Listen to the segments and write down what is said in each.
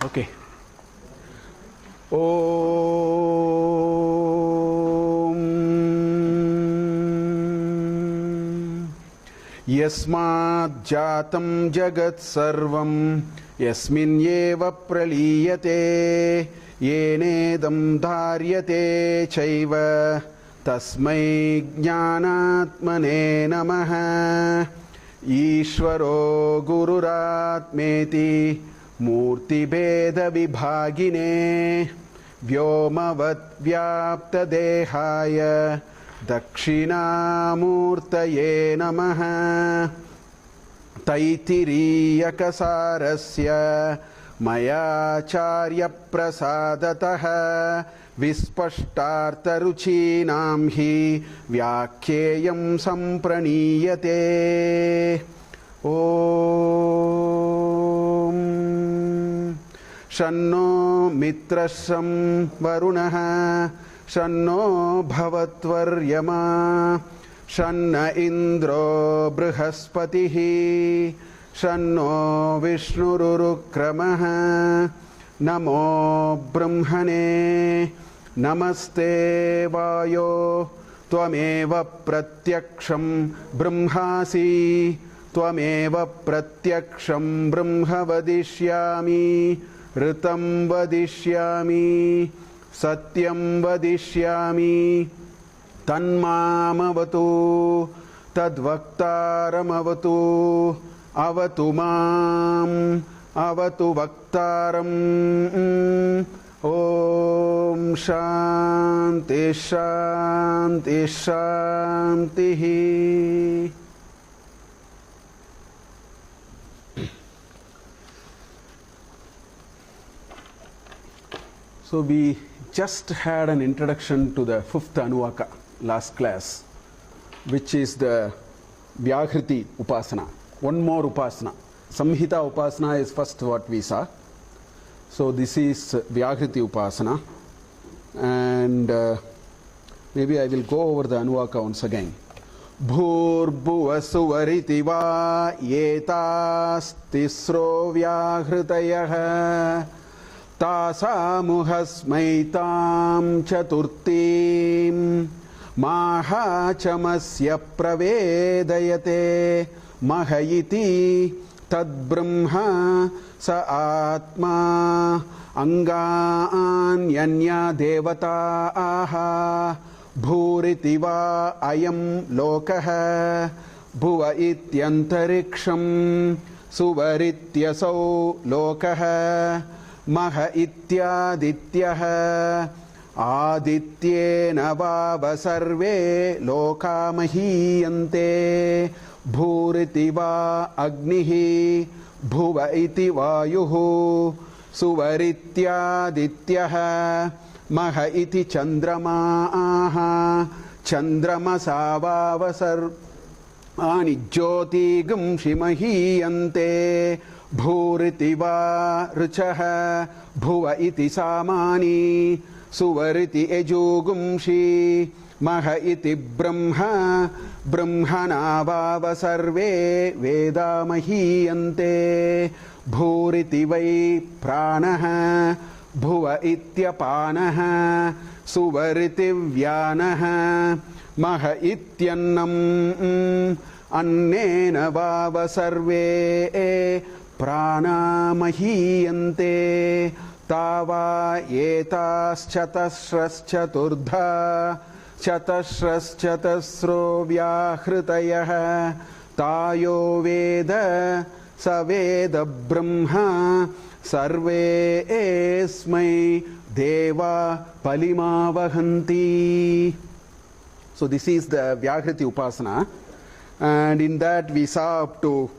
Okay. Om Yasmad Jatam Jagat Sarvam Yasmin Yeva Praliyate Yenedam Dharyate Chaiva Tasmai Jnanatmane Namaha Ishvaro Gururatmeti Murti Beda Vibhagine Vyomavat Vyapta Dehaya Dakshinamurtaye Namaha Taittiriya Upanishad Mayacharya Prasadataha Vispashtartaruchinam hi Vyakheyam Sampraniyate. Om Shanno Mitrasham Varunaha Shanno Bhavatvaryama Shanna Indro Brihaspatihi Shanno Vishnururukramaha Namo Brahmane Namaste Vayo Tvameva Pratyaksham Brahmasi Tvameva Pratyaksham Brahma Vadishyami Ritam Vadishyami Satyam Vadishyami Tanmamavatu Tadvaktaramavatu Avatu Mam Avatu Vaktaram. Om Shanti Shanti Shanti. So we just had an introduction to the fifth anuvaka last class, which is the vyahriti upasana. One more upasana. Samhita upasana is first what we saw. So this is vyahriti upasana, and maybe I will go over the anuvaka once again. Bhuv suvariti vyahrtisro vyahritayah tasamuhasmaitam chaturtim maha chamasya pravedayate mahayiti tadbrahma sa atma anganyanya devata aha bhuriti va ayam lokaha bhuva ityantariksham suvarityasau lokaha maha ityadityaha adityena vava sarve loka mahiyante bhuriti va agnihi bhuva iti vayuhu suvarityadityaha maha iti chandramaha chandramasavavasar ani jyotigam shimahiyante bhuriti va ruchaha bhuva iti samani suvariti ejugumshi maha iti brahma brahmana vava sarve veda mahiyante bhuriti vai pranaha bhuva ityapanaha suvariti vyanaha maha ityannam annena vava sarve prana mahiyante tava etaschatashraschaturtha chatashraschatasro vyahritayah tayo veda saveda brahma sarve esmai deva palimavahanti. So this is the vyahriti upasana, and in that we saw up to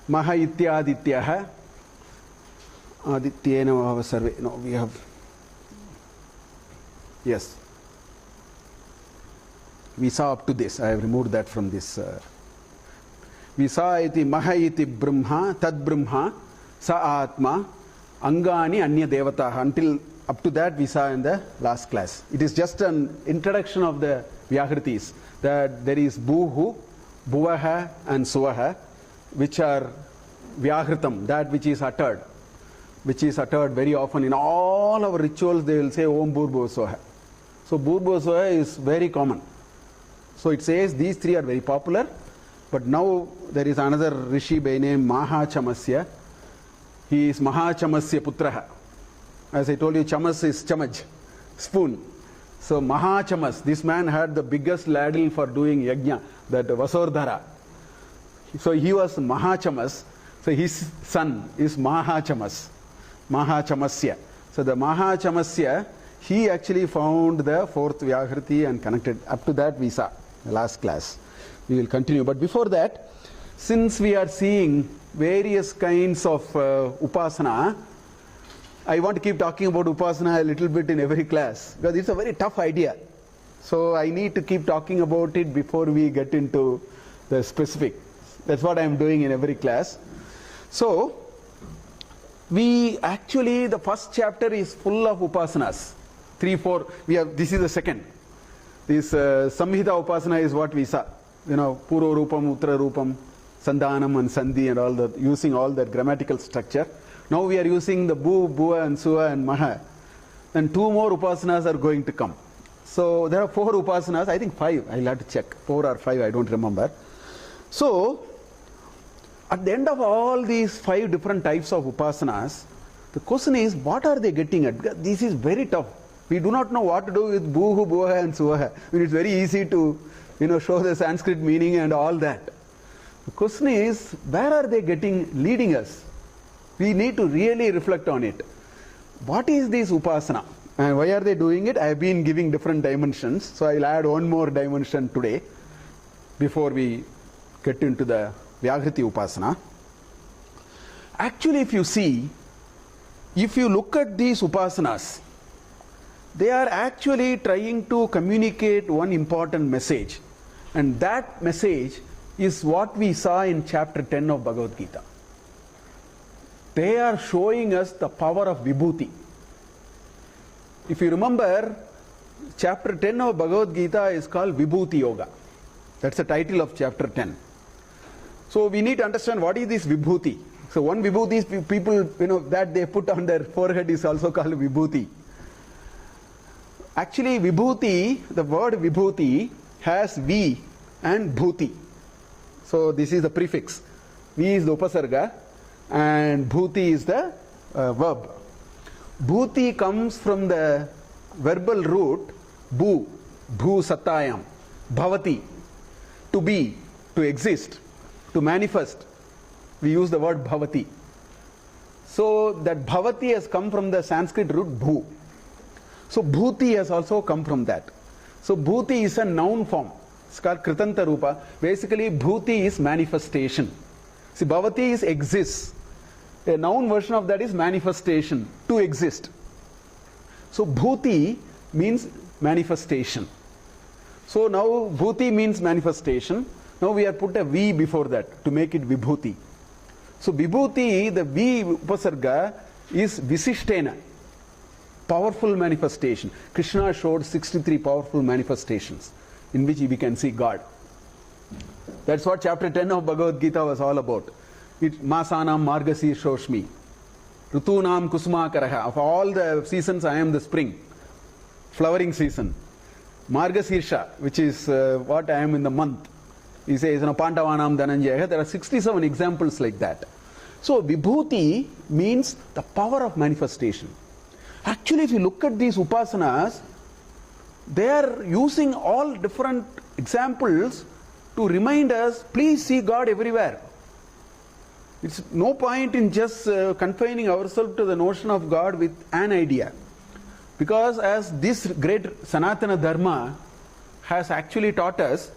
maha ityadityaha adityena vava sarve. No, we have, yes, we saw up to this. I have removed that from this. We saw iti maha iti brahma tad brahma sa atma angani anya devataha. Until up to that we saw in the last class. It is just an introduction of the vyahritis, that there is bhuv, bhuvaha and suvaha, which are vyahritam, that which is uttered. which is uttered very often in all our rituals. They will say Om Bhurbhuva Swaha. So Bhurbhuva Swaha is very common. So it says these three are very popular. But now there is another rishi by name Maha Chamasya. He is Maha Chamasya Putraha. As I told you, Chamas is Chamaj, spoon. So Maha Chamas, this man had the biggest ladle for doing yajna, that Vasordhara. So he was Maha Chamas. So his son is Maha Chamas, Maha Chamasya. So the Maha Chamasya, he actually found the fourth Vyahriti and connected. Up to that we saw the last class. We will continue. But before that, since we are seeing various kinds of upasana, I want to keep talking about upasana a little bit in every class because it's a very tough idea. So I need to keep talking about it before we get into the specific. That's what I'm doing in every class. So we actually, the first chapter is full of upasanas. 3, 4, this is the second. This Samhita upasana is what we saw. Puro Rupam, Uttara Rupam, Sandhanam and Sandhi and all that, using all that grammatical structure. Now we are using the bhuv, bhuva and suva and maha. And 2 more upasanas are going to come. So there are 4 upasanas, I think 5, I'll have to check. 4 or 5, I don't remember. So at the end of all these 5 different types of upasanas, the question is, what are they getting at? This is very tough. We do not know what to do with bhuv, bhuva and suva. It's very easy to show the Sanskrit meaning and all that. The question is, where are they leading us? We need to really reflect on it. What is this upasana? And why are they doing it? I have been giving different dimensions. So I'll add one more dimension today before we get into the Vyahriti upasana. Actually, if you look at these upasanas, they are actually trying to communicate one important message. And that message is what we saw in chapter 10 of Bhagavad Gita. They are showing us the power of Vibhuti. If you remember, chapter 10 of Bhagavad Gita is called Vibhuti Yoga. That's the title of chapter 10. So we need to understand what is this Vibhuti. So one Vibhuti is people, that they put on their forehead is also called Vibhuti. Actually, Vibhuti, the word Vibhuti has V and Bhuti. So this is the prefix. V is the upasarga and Bhuti is the verb. Bhuti comes from the verbal root bhu, bhu satayam, bhavati, to be, to exist, to manifest. We use the word bhavati. So that bhavati has come from the Sanskrit root bhu. So bhuti has also come from that. So bhuti is a noun form. It's called kritanta rupa. Basically bhuti is manifestation. See, bhavati is exists. A noun version of that is manifestation, to exist. So bhuti means manifestation. So now bhuti means manifestation. Now we have put a V before that to make it vibhuti. So vibhuti, the V upasarga is visishtena, powerful manifestation. Krishna showed 63 powerful manifestations in which we can see God. That's what chapter 10 of Bhagavad Gita was all about. Masanam margasi shoshmi, rutunam kusumakaraha. Of all the seasons, I am the spring, flowering season. Margasirsha, which is what I am in the month. He says, Pandavanam Dhananjaya. There are 67 examples like that. So Vibhuti means the power of manifestation. Actually, if you look at these upasanas, they are using all different examples to remind us, please see God everywhere. It's no point in just confining ourselves to the notion of God with an idea. Because as this great Sanatana Dharma has actually taught us,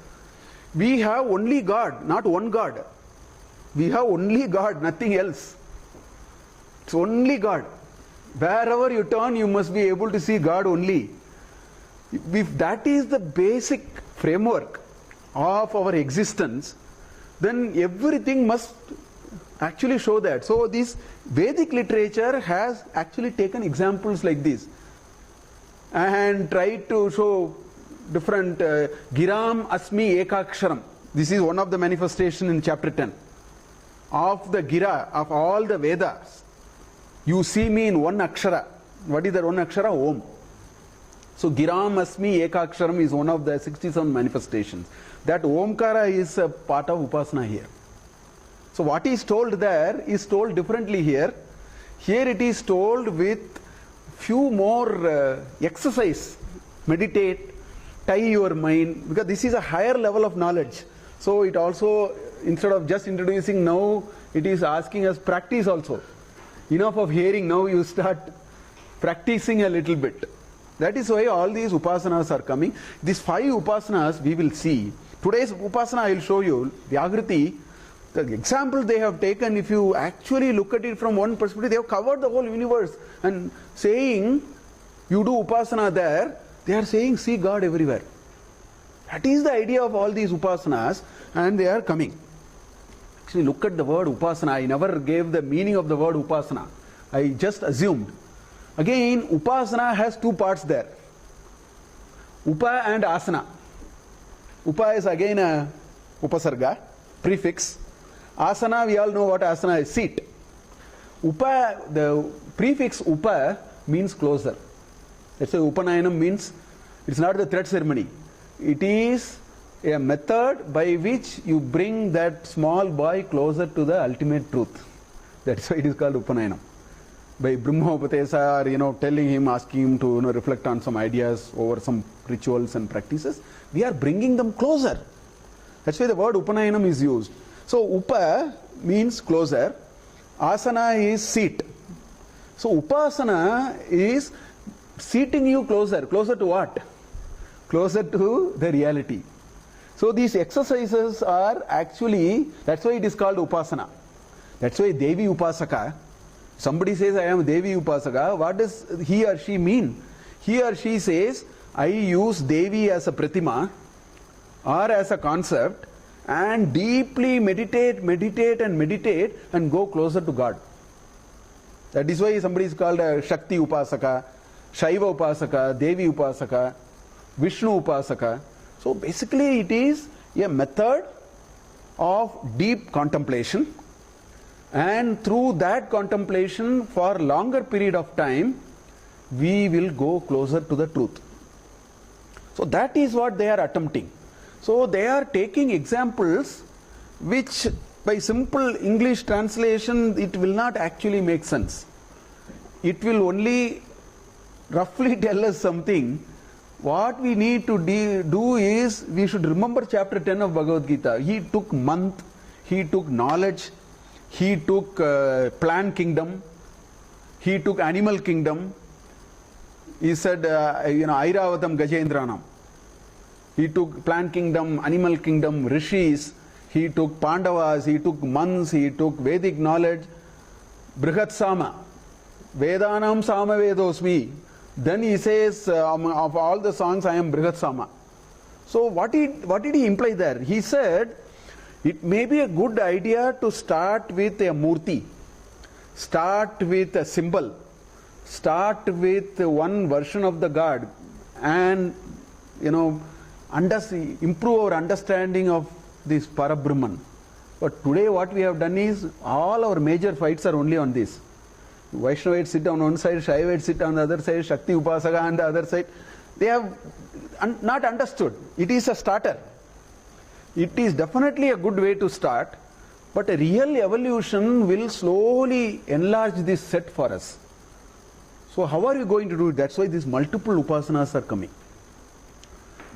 we have only God, not one God. We have only God, nothing else. It's only God. Wherever you turn, you must be able to see God only. If that is the basic framework of our existence, then everything must actually show that. So this Vedic literature has actually taken examples like this and tried to show different Giram Asmi Ekaksharam. This is one of the manifestation in chapter 10 of the Gira of all the Vedas. You see me in one akshara. What is that one akshara? Om. So Giram Asmi Ekaksharam is one of the 67 manifestations. That Omkara is a part of Upasana here. So what is told there is told differently here. Here it is told with few more exercise. Meditate, tie your mind, because this is a higher level of knowledge. So it also, instead of just introducing now, it is asking us practice also. Enough of hearing, now you start practicing a little bit. That is why all these upasanas are coming. These 5 upasanas we will see. Today's upasana I will show you, vyahriti. The example they have taken, if you actually look at it from one perspective, they have covered the whole universe. And saying, you do upasana there, they are saying, see God everywhere. That is the idea of all these upasanas, and they are coming. Actually, look at the word upasana. I never gave the meaning of the word upasana. I just assumed. Again, upasana has 2 parts there. Upa and asana. Upa is again a upasarga, prefix. Asana, we all know what asana is, seat. Upa, the prefix upa means closer. That's why Upanayanam means, it's not the thread ceremony. It is a method by which you bring that small boy closer to the ultimate truth. That's why it is called Upanayanam. By Brahmopatesa, or telling him, asking him to reflect on some ideas over some rituals and practices, we are bringing them closer. That's why the word Upanayanam is used. So Upa means closer, Asana is seat. So Upasana is seating you closer. Closer to what? Closer to the reality. So these exercises are actually, that's why it is called Upasana. That's why Devi Upasaka. Somebody says, I am Devi Upasaka. What does he or she mean? He or she says, I use Devi as a pratima or as a concept and deeply meditate and go closer to God. That is why somebody is called a Shakti Upasaka, Shaiva Upasaka, Devi Upasaka, Vishnu Upasaka. So basically it is a method of deep contemplation, and through that contemplation for longer period of time we will go closer to the truth. So that is what they are attempting. So they are taking examples which by simple English translation it will not actually make sense. It will only roughly tell us something. What we need to do is, we should remember chapter 10 of Bhagavad Gita. He took month, he took knowledge, he took plant kingdom, he took animal kingdom. He said, Airavatam Gajendranam. He took plant kingdom, animal kingdom, rishis, he took Pandavas, he took months, he took Vedic knowledge, Brihat Sama, Vedanam Sama Vedosmi. Then he says, of all the songs, I am Brihat Sama. So what did he imply there? He said, it may be a good idea to start with a murti, start with a symbol, start with one version of the God, and improve our understanding of this Parabrahman. But today what we have done is, all our major fights are only on this. Vaishnavites sit on one side, Shaivites sit on the other side, Shakti Upasaka on the other side. They have not understood. It is a starter. It is definitely a good way to start, but a real evolution will slowly enlarge this set for us. So how are you going to do it? That's why these multiple upasanas are coming.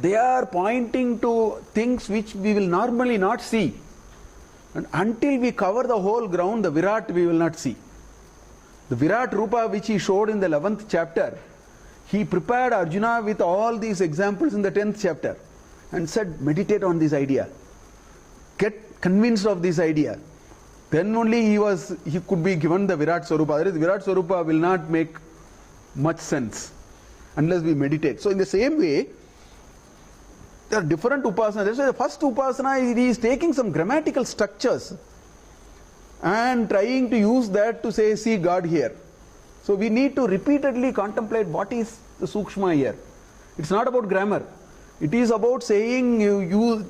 They are pointing to things which we will normally not see. And until we cover the whole ground, the Virat we will not see. The Virat Rupa which he showed in the 11th chapter, he prepared Arjuna with all these examples in the 10th chapter and said, meditate on this idea. Get convinced of this idea. Then only he could be given the Virat Swarupa. The Virat Swarupa will not make much sense unless we meditate. So in the same way, there are different upasanas. That's why the first upasana, he is taking some grammatical structures and trying to use that to say, see God here. So we need to repeatedly contemplate what is the sukshma here. It's not about grammar. It is about saying you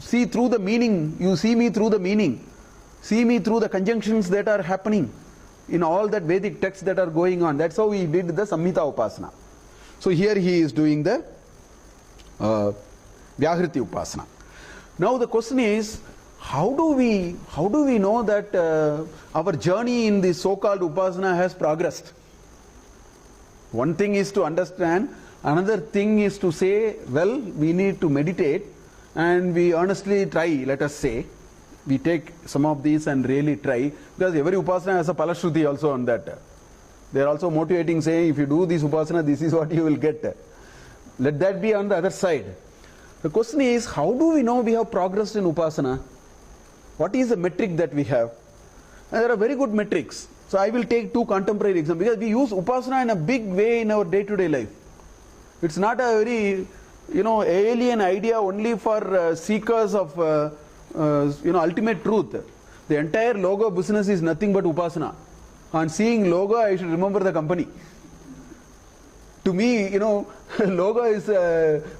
see through the meaning, you see me through the meaning, see me through the conjunctions that are happening. in all that Vedic texts that are going on. That's how he did the Samhita Upasana. So here he is doing the Vyahriti Upasana. Now the question is, how do we know that our journey in the so-called Upasana has progressed? One thing is to understand, another thing is to say, well, we need to meditate and we earnestly try, let us say. We take some of these and really try, because every Upasana has a Palashruti also on that. They are also motivating, saying, if you do this Upasana, this is what you will get. Let that be on the other side. The question is, how do we know we have progressed in Upasana? What is the metric that we have? And there are very good metrics. So I will take two contemporary examples, because we use Upasana in a big way in our day-to-day life. It's not a very, alien idea only for seekers of, ultimate truth. The entire logo business is nothing but Upasana. On seeing logo, I should remember the company. To me, logo is,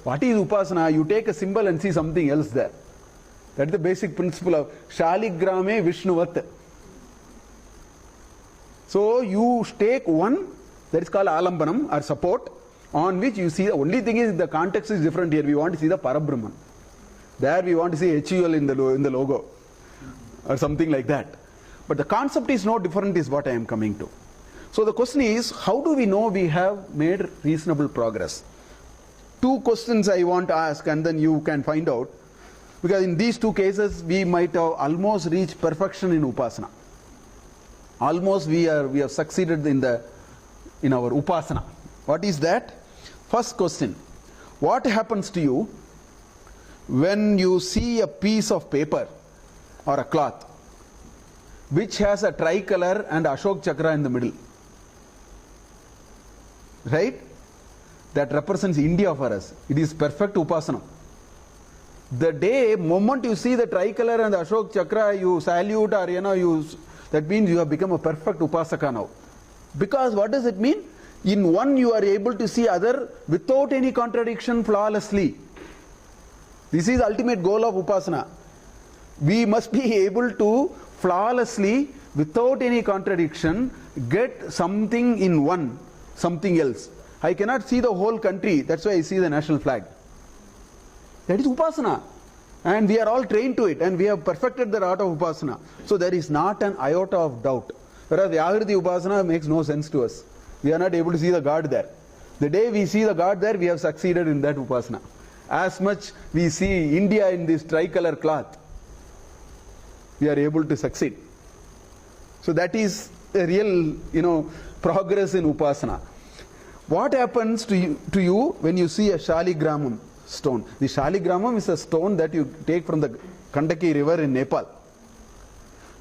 what is Upasana? You take a symbol and see something else there. That is the basic principle of Shaligrame Vishnuvat. So you take one, that is called Alambanam or support, on which you see, the only thing is the context is different here. We want to see the Parabrahman. There we want to see HUL in the logo or something like that. But the concept is no different, is what I am coming to. So the question is, how do we know we have made reasonable progress? Two questions I want to ask, and then you can find out. Because in these two cases, we might have almost reached perfection in Upasana. Almost we have succeeded in our Upasana. What is that? First question, what happens to you when you see a piece of paper or a cloth which has a tricolor and Ashok Chakra in the middle? Right? That represents India for us. It is perfect Upasana. The moment you see the tricolor and the Ashok Chakra, you salute, or that means you have become a perfect Upasaka now. Because what does it mean? In one you are able to see other without any contradiction flawlessly. This is the ultimate goal of Upasana. We must be able to flawlessly, without any contradiction, get something in one, something else. I cannot see the whole country, that's why I see the national flag. That is Upasana. And we are all trained to it, and we have perfected the art of Upasana. So there is not an iota of doubt. Whereas Vyahriti Upasana makes no sense to us. We are not able to see the God there. The day we see the God there, we have succeeded in that Upasana. As much we see India in this tricolor cloth, we are able to succeed. So that is a real, progress in Upasana. What happens to you when you see a Shaligramam stone? The Shaligramam is a stone that you take from the Gandaki river in Nepal.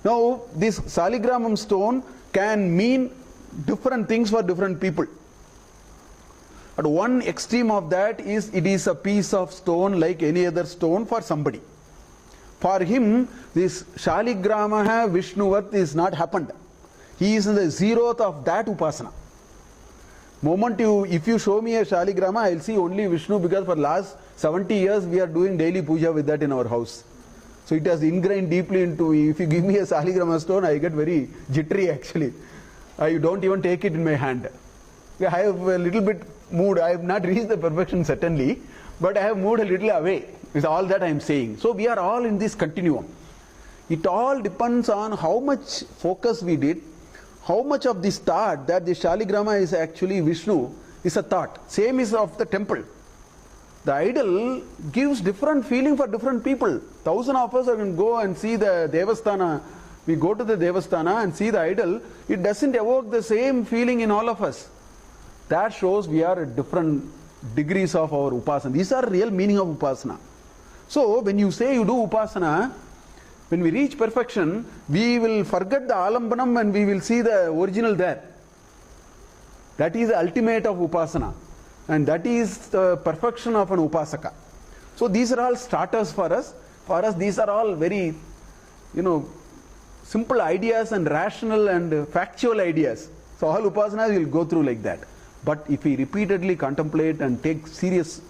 Now, this Shaligramam stone can mean different things for different people. At one extreme of that is, it is a piece of stone like any other stone for somebody. For him, this Shaligramaha Vishnuvat is not happened. He is in the zeroth of that Upasana. If you show me a Shaligrama, I will see only Vishnu, because for last 70 years we are doing daily puja with that in our house. So it has ingrained deeply into me. If you give me a Shaligrama stone, I get very jittery actually. I don't even take it in my hand. I have a little bit moved. I have not reached the perfection certainly, but I have moved a little away. Is all that I am saying. So we are all in this continuum. It all depends on how much focus we did, how much of this thought that the Shaligrama is actually Vishnu is a thought. Same is of the temple. The idol gives different feeling for different people. Thousands of us can go and see the Devasthana. We go to the Devasthana and see the idol. It doesn't evoke the same feeling in all of us. That shows we are at different degrees of our Upasana. These are real meaning of Upasana. So when you say you do Upasana, when we reach perfection, we will forget the Alambanam and we will see the original there. That is the ultimate of Upasana. And that is the perfection of an Upasaka. So these are all starters for us. For us, these are all very, simple ideas and rational and factual ideas. So all Upasanas will go through like that. But if we repeatedly contemplate and take serious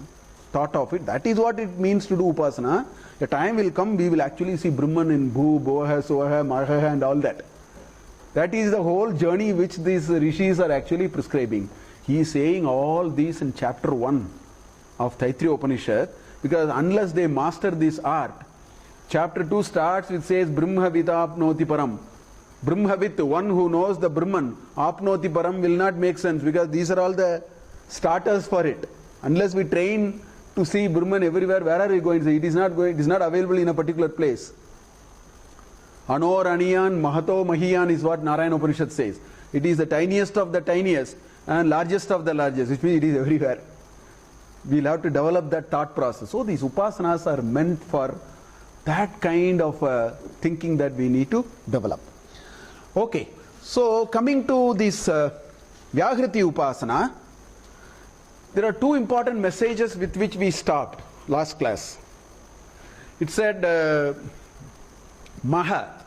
thought of it, that is what it means to do Upasana. A time will come, we will actually see Brahman in bhuv, bhuv, suva, maha and all that. That is the whole journey which these rishis are actually prescribing. He is saying all these in chapter 1 of Taittiriya Upanishad, because unless they master this art, chapter 2 starts with says Brahmavit apnoti param. Brahmavit, one who knows the Brahman, apnoti param will not make sense, because these are all the starters for it. Unless we train to see Brahman everywhere, where are we going to see? It is not available in a particular place. Anor aniyan mahato mahiyan is what Narayana Upanishad says. It is the tiniest of the tiniest and largest of the largest, which means it is everywhere. We'll have to develop that thought process. So these upasanas are meant for that kind of thinking that we need to develop. Okay, so coming to this vyahriti upasana, there are two important messages with which we stopped last class. It said maha,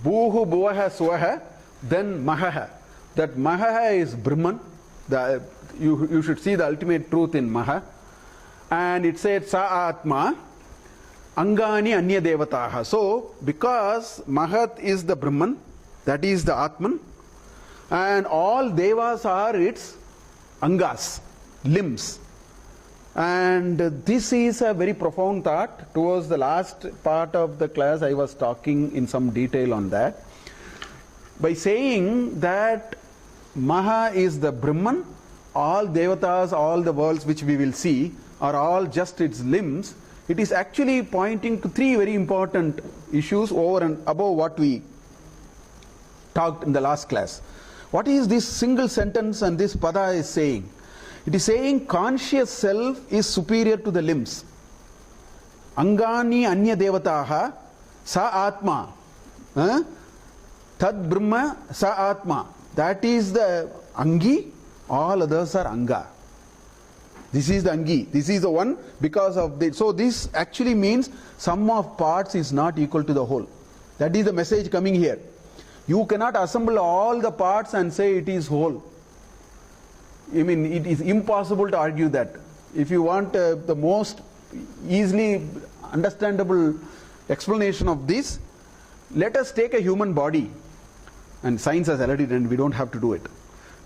bhuv, bhuvaha, suvaha, then maha. That maha is Brahman. You should see the ultimate truth in maha. And it said sa atma, angani anya devataha. So, because mahat is the Brahman, that is the Atman, and all devas are its angas, limbs. And this is a very profound thought. Towards the last part of the class, I was talking in some detail on that. By saying that maha is the Brahman, all devatas, all the worlds which we will see are all just its limbs, it is actually pointing to three very important issues over and above what we talked in the last class. What is this single sentence and this pada is saying? It is saying conscious self is superior to the limbs. Angani anya devataha sa atma. Tad brahma sa atma. That is the angi, all others are anga. This is the angi. This is the one because of the. So this actually means sum of parts is not equal to the whole. That is the message coming here. You cannot assemble all the parts and say it is whole. I mean, it is impossible to argue that. If you want the most easily understandable explanation of this, let us take a human body. And science has already done, we don't have to do it.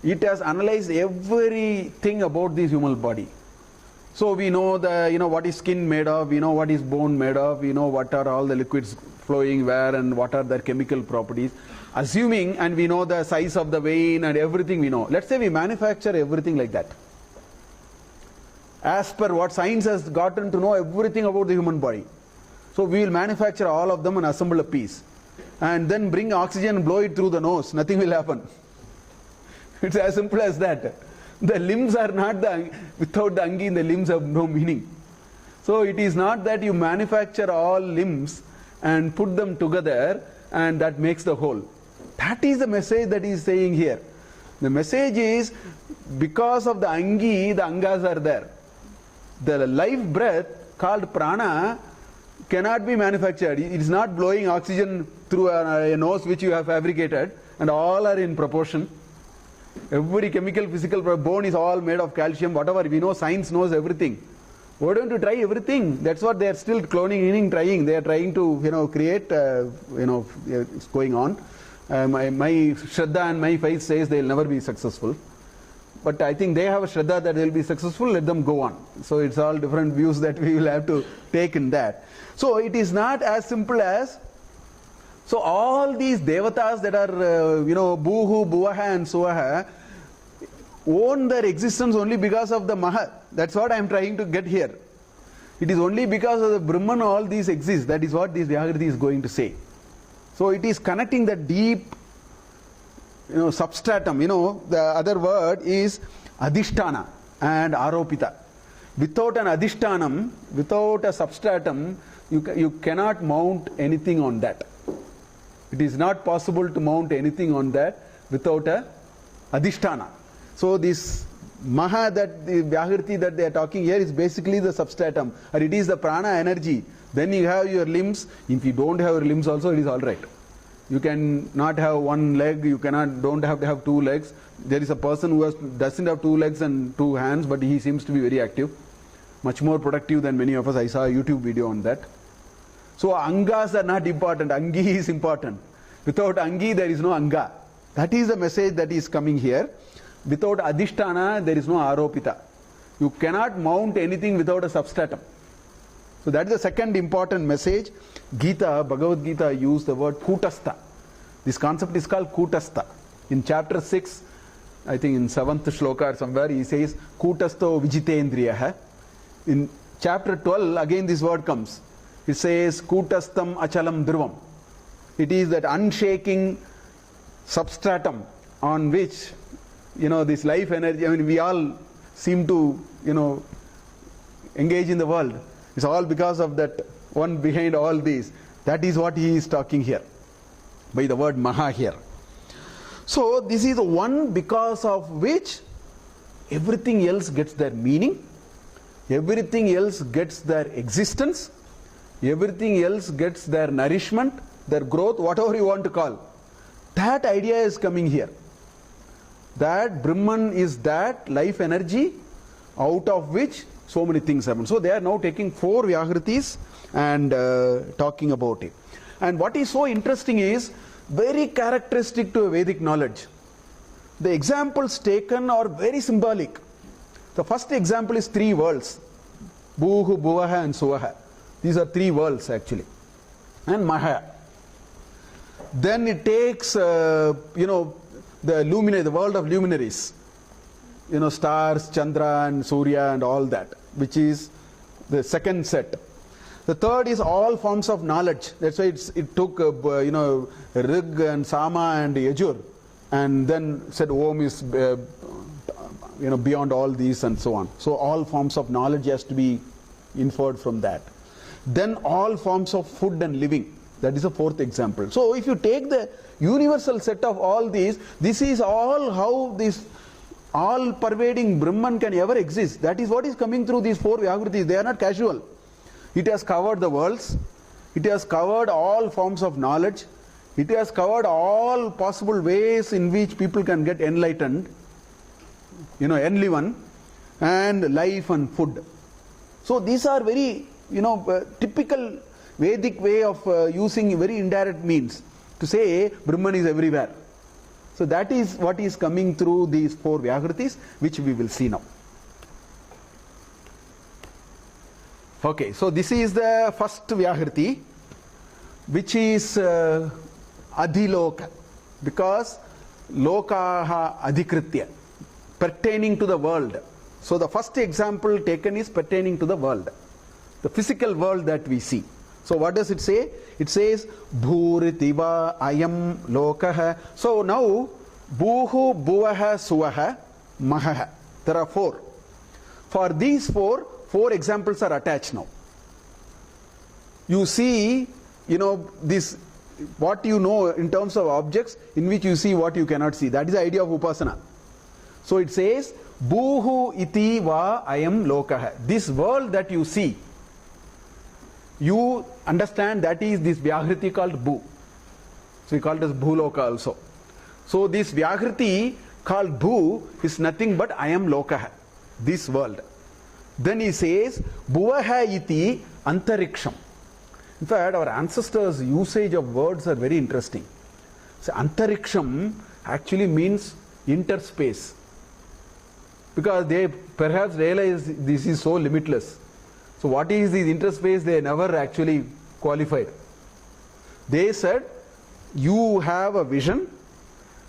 It has analyzed everything about this human body. So we know what is skin made of, we know what is bone made of, we know what are all the liquids flowing where and what are their chemical properties. Assuming, and we know the size of the vein and everything we know. Let's say we manufacture everything like that. As per what science has gotten to know everything about the human body. So we will manufacture all of them and assemble a piece. And then bring oxygen and blow it through the nose. Nothing will happen. It's as simple as that. The limbs are not without the angi, the limbs have no meaning. So it is not that you manufacture all limbs and put them together and that makes the whole. That is the message that he is saying here. The message is because of the angi, the angas are there. The life breath called prana cannot be manufactured. It is not blowing oxygen through a nose which you have fabricated, and all are in proportion. Every chemical, physical bone is all made of calcium, whatever. We know science knows everything. Why don't you try everything? That's what they are still cloning, trying. They are trying to, create, it's going on. My Shraddha and my faith says they will never be successful. But I think they have a Shraddha that they will be successful, let them go on. So it's all different views that we will have to take in that. So it is not as simple as, so all these devatas that are, bhuv, bhuvaha and suvaha, own their existence only because of the maha. That's what I am trying to get here. It is only because of the Brahman all these exist. That is what this Vyahriti is going to say. So it is connecting the deep, substratum. The other word is adhisthana and aropita. Without an adhishtanam, without a substratum, you cannot mount anything on that. It is not possible to mount anything on that without a adhisthana. So this maha, that the vyahriti that they are talking here, is basically the substratum, or it is the prana energy. Then you have your limbs. If you don't have your limbs also, it is all right. You can not have one leg. Don't have to have two legs. There is a person who doesn't have two legs and two hands, but he seems to be very active, much more productive than many of us. I saw a YouTube video on that. So angas are not important. Angi is important. Without Angi, there is no Anga. That is the message that is coming here. Without Adhisthana, there is no Aropita. You cannot mount anything without a substratum. So that is the second important message. Gita, Bhagavad Gita used the word Kutastha. This concept is called Kutastha. In chapter 6, I think in 7th shloka or somewhere, he says, Kutasto Vijitendriyaha. In chapter 12, again this word comes. It says, Kutastam Achalam Dhruvam. It is that unshaking substratum on which, this life energy, we all seem to, engage in the world. It's all because of that one behind all these. That is what he is talking here, by the word maha here. So this is the one because of which everything else gets their meaning, everything else gets their existence, everything else gets their nourishment, their growth, whatever you want to call. That idea is coming here. That Brahman is that life energy out of which so many things happen. So they are now taking 4 vyahritis and talking about it. And what is so interesting is, very characteristic to a Vedic knowledge. The examples taken are very symbolic. The first example is 3 worlds. Bhuv, bhuvaha and suvaha. These are 3 worlds actually. And maha. Then it takes, the world of luminaries. Stars, Chandra and Surya and all that, which is the second set. The third is all forms of knowledge. That's why it took, Rig and Sama and Yajur, and then said Om is, beyond all these and so on. So all forms of knowledge has to be inferred from that. Then all forms of food and living. That is the 4th example. So if you take the universal set of all these, this is all how this all-pervading Brahman can ever exist. That is what is coming through these 4 vyahritis. They are not casual. It has covered the worlds. It has covered all forms of knowledge. It has covered all possible ways in which people can get enlightened, enliven, and life and food. So these are very, typical Vedic way of using very indirect means to say Brahman is everywhere. So that is what is coming through these 4 vyahritis, which we will see now. Okay, so this is the first vyahriti, which is adhiloka, because lokaha adhikritya, pertaining to the world. So the first example taken is pertaining to the world, the physical world that we see. So what does it say? It says bhuritiva ayam lokaha. So now bhuhu, bhuvaha, suvaha, maha. There are 4. For these 4 examples are attached now. You see, this, what you know in terms of objects in which you see what you cannot see. That is the idea of upasana. So it says bhuhu iti va ayam lokaha. This world that you see, you understand that is this vyahriti called bhu. So we call it as bhuloka also. So this vyahriti called bhu is nothing but ayam lokaha, this world. Then he says bhuvaha iti antariksham. In fact, our ancestors' usage of words are very interesting. So antariksham actually means interspace, because they perhaps realize this is so limitless. So what is this interspace? They never actually qualified. They said you have a vision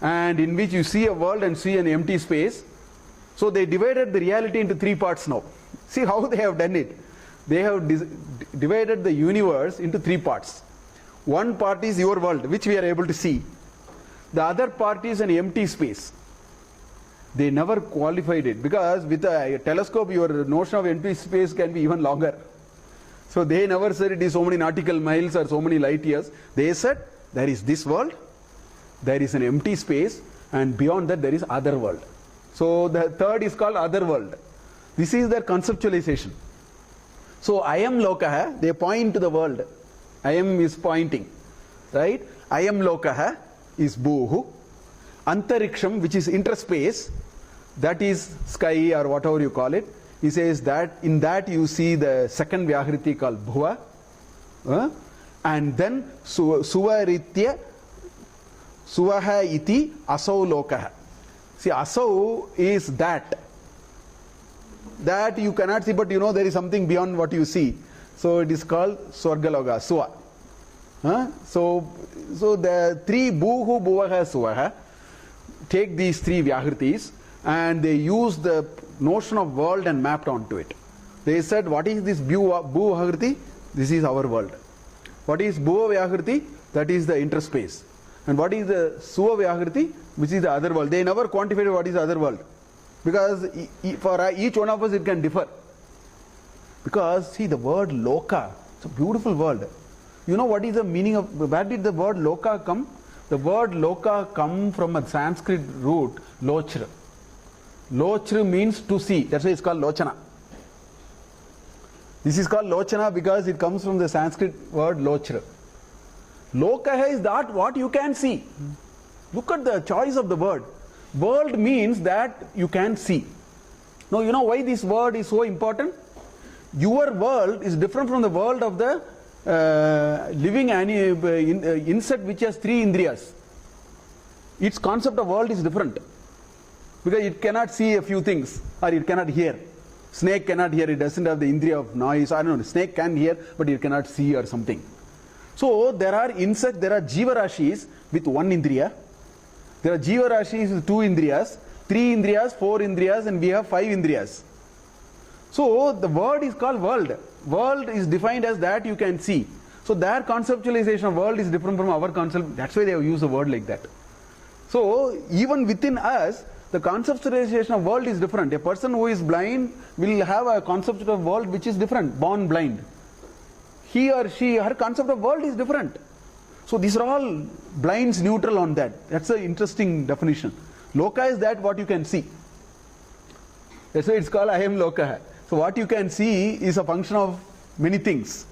and in which you see a world and see an empty space. So they divided the reality into 3 parts now. See how they have done it. They have divided the universe into 3 parts. One part is your world, which we are able to see. The other part is an empty space. They never qualified it, because with a telescope your notion of empty space can be even longer. So they never said it is so many nautical miles or so many light years. They said there is this world, there is an empty space, and beyond that there is other world. So the third is called other world. This is their conceptualization. So ayam lokaha, they point to the world. Ayam is pointing, right? Ayam lokaha is bhuhu. Antariksham, which is interspace, that is sky or whatever you call it. He says that in that you see the second vyahriti called bhuva, and then suvaritya Suvaha iti asau lokaha. See, asau is that. That you cannot see, but you know there is something beyond what you see. So it is called Swargaloka, suva. So the three bhuv, bhuvaha, suvaha take these three vyahritis and they use the notion of world and mapped onto it. They said, what is this bhuv vyahriti? This is our world. What is bhuv vyahriti? That is the interspace. And what is the suva vyahriti? Which is the other world. They never quantified what is the other world. Because for each one of us it can differ. Because see, the word loka, it's a beautiful word. You know what is the meaning of, where did the word loka come? The word loka come from a Sanskrit root, lochra. Lochra means to see. That's why it's called lochana. This is called lochana because it comes from the Sanskrit word lochra. Loka is that what you can see. Look at the choice of the word. World means that you can see. Now you know why this word is so important? Your world is different from the world of the living insect which has three indriyas. Its concept of world is different. Because it cannot see a few things or it cannot hear. Snake cannot hear, it doesn't have the indriya of noise. I don't know, snake can hear but it cannot see or something. So there are insects, there are jiva rashis with one indriya. There are jiva rashis with two indriyas, three indriyas, four indriyas, and we have five indriyas. So the word is called world. World is defined as that you can see. So their conceptualization of world is different from our concept. That's why they have used a word like that. So even within us, the conceptualization of world is different. A person who is blind will have a concept of world which is different, born blind. He or she, her concept of world is different. So these are all blinds neutral on that. That's an interesting definition. Loka is that what you can see. That's why it's called I am loka. So what you can see is a function of many things.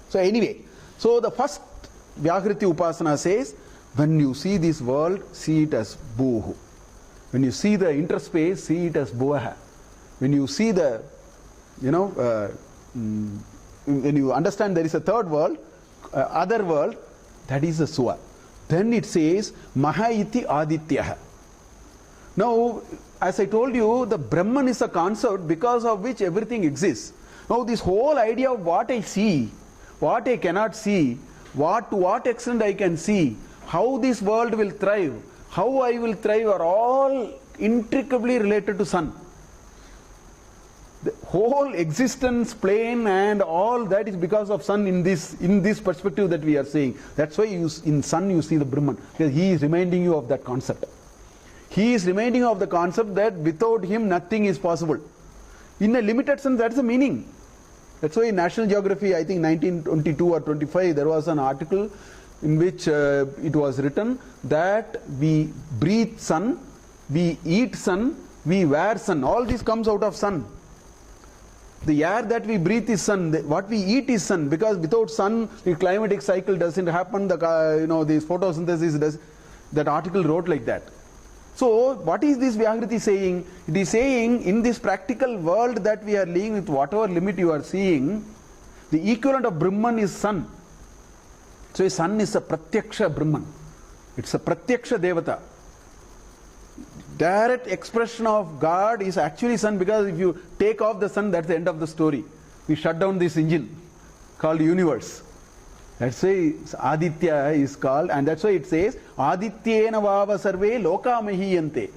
So anyway, so the first Vyahriti Upasana says, when you see this world, see it as bhuv. When you see the interspace, see it as bhuvaha. When you see the, when you understand there is a third world, other world, that is the suva. Then it says, maha iti adityaha. Now, as I told you, the Brahman is a concept because of which everything exists. Now, this whole idea of what I see, what I cannot see, to what extent I can see, how this world will thrive, how I will thrive are all intricately related to sun. The whole existence plane and all that is because of sun in this perspective that we are saying. That's why in sun you see the Brahman, because he is reminding you of that concept. He is reminding you of the concept that without him nothing is possible. In a limited sense, that's the meaning. That's why in National Geography, I think 1922 or 25, there was an article in which it was written that we breathe sun, we eat sun, we wear sun. All this comes out of sun. The air that we breathe is sun. What we eat is sun. Because without sun, the climatic cycle doesn't happen. The this photosynthesis does. That article wrote like that. So what is this Vyahriti saying? It is saying in this practical world that we are living with whatever limit you are seeing, the equivalent of Brahman is sun. So sun is a pratyaksha Brahman. It's a pratyaksha devata. Direct expression of God is actually sun, because if you take off the sun, that's the end of the story. We shut down this engine called universe. That's why Aditya is called, and that's why it says Adityena vava sarve loka mahiyante.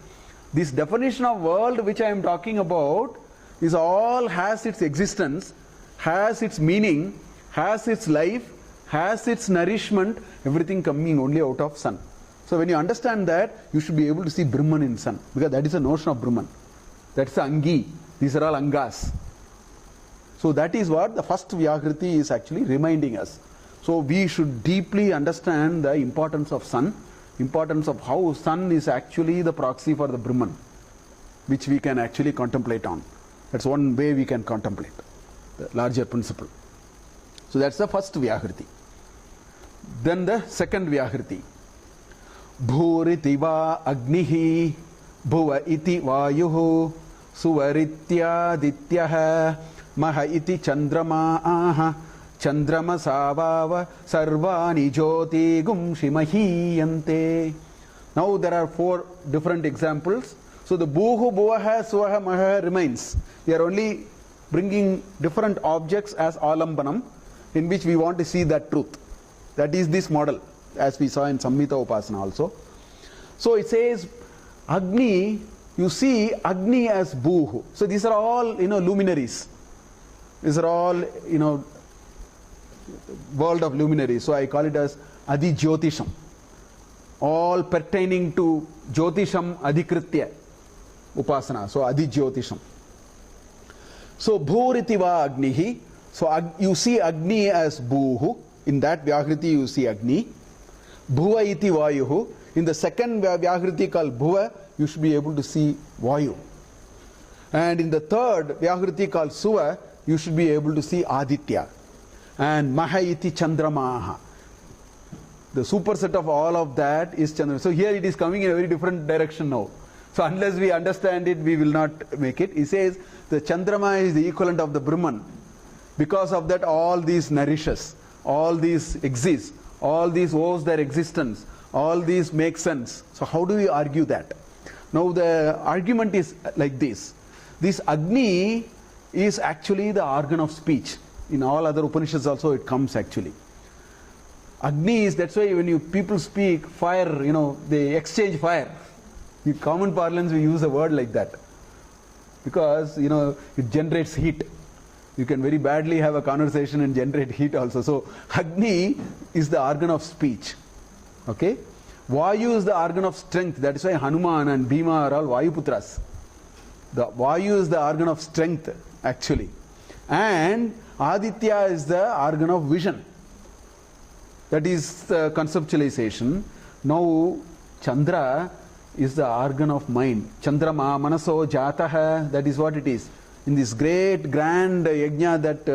This definition of world which I am talking about is all has its existence, has its meaning, has its life, has its nourishment, everything coming only out of sun. So when you understand that, you should be able to see Brahman in sun, because that is the notion of Brahman. That's the Angi. These are all Angas. So that is what the first Vyahriti is actually reminding us. So we should deeply understand the importance of sun, importance of how sun is actually the proxy for the Brahman, which we can actually contemplate on. That's one way we can contemplate the larger principle. So that's the first Vyahriti. Then the second Vyahriti. Bhuriti va agnihi, bhuva iti vayuhu, suvaritya dityaha, maha iti chandrama aha, chandrama savava, sarvani jyoti gum shimahiyante. Now there are 4 different examples. So the bhuv, bhuvaha, suvaha, maha remains. We are only bringing different objects as alambanam, in which we want to see that truth. That is this model, as we saw in Samhita Upasana also. So it says Agni, you see Agni as bhuv. So these are all, luminaries. These are all, world of luminaries. So I call it as Adi Jyotisham. All pertaining to Jyotisham Adhikritya Upasana. So Adi Jyotisham. So Bhuriti va Agnihi. So you see Agni as bhuv. In that vyahriti you see Agni. Bhuva iti vayuhu. In the second vyahriti called bhuva, you should be able to see vayu. And in the third vyahriti called suva, you should be able to see aditya. And maha iti chandramaha. The superset of all of that is Chandra. So here it is coming in a very different direction now. So unless we understand it, we will not make it. He says the Chandrama is the equivalent of the Brahman. Because of that, all these nourishes, all these exist, all these owes their existence, all these make sense. So how do we argue that? Now the argument is like this. This Agni is actually the organ of speech. In all other Upanishads also it comes actually. Agni is, that's why when people speak fire, they exchange fire. In common parlance we use a word like that. Because, it generates heat. You can very badly have a conversation and generate heat also. So Agni is the organ of speech. Okay? Vayu is the organ of strength. That is why Hanuman and Bhima are all Vayuputras. The Vayu is the organ of strength actually. And Aditya is the organ of vision. That is the conceptualization. Now Chandra is the organ of mind. Chandrama manaso jataha, that is what it is. In this great grand yajna that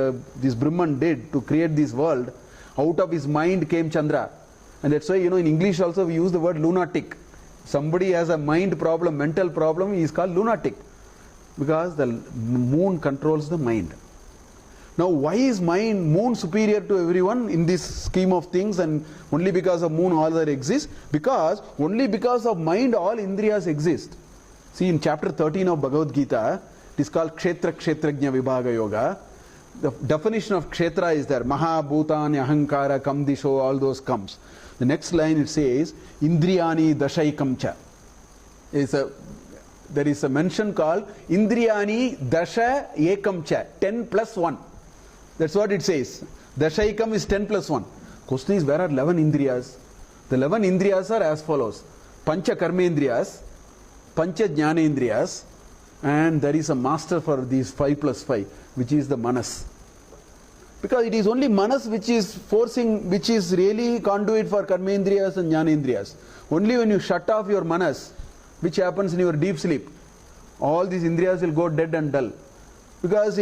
this Brahman did to create this world, out of his mind came Chandra. And that's why, in English also we use the word lunatic. Somebody has a mind problem, mental problem, he is called lunatic. Because the moon controls the mind. Now why is moon superior to everyone in this scheme of things, and only because of moon all that exists? Because only because of mind all indriyas exist. See, in chapter 13 of Bhagavad Gita, it is called Kshetra Kshetrajna Vibhaga Yoga. The definition of Kshetra is there. Maha, Bhutani, Ahankara, Kamdisho, all those comes. The next line it says, Indriyani Dashaikam Cha. There is a mention called Indriyani Dasha Ekam Cha, 10 plus 1. That's what it says. Dashaikam is 10 plus 1. Question is, where are 11 Indriyas? The 11 Indriyas are as follows. Pancha Karmendriyas, Pancha Jnanendriyas, and there is a master for these 5 plus 5, which is the Manas. Because it is only Manas which is forcing, which is really conduit for Karmendriyas and Jnanendriyas. Only when you shut off your Manas, which happens in your deep sleep, all these Indriyas will go dead and dull. Because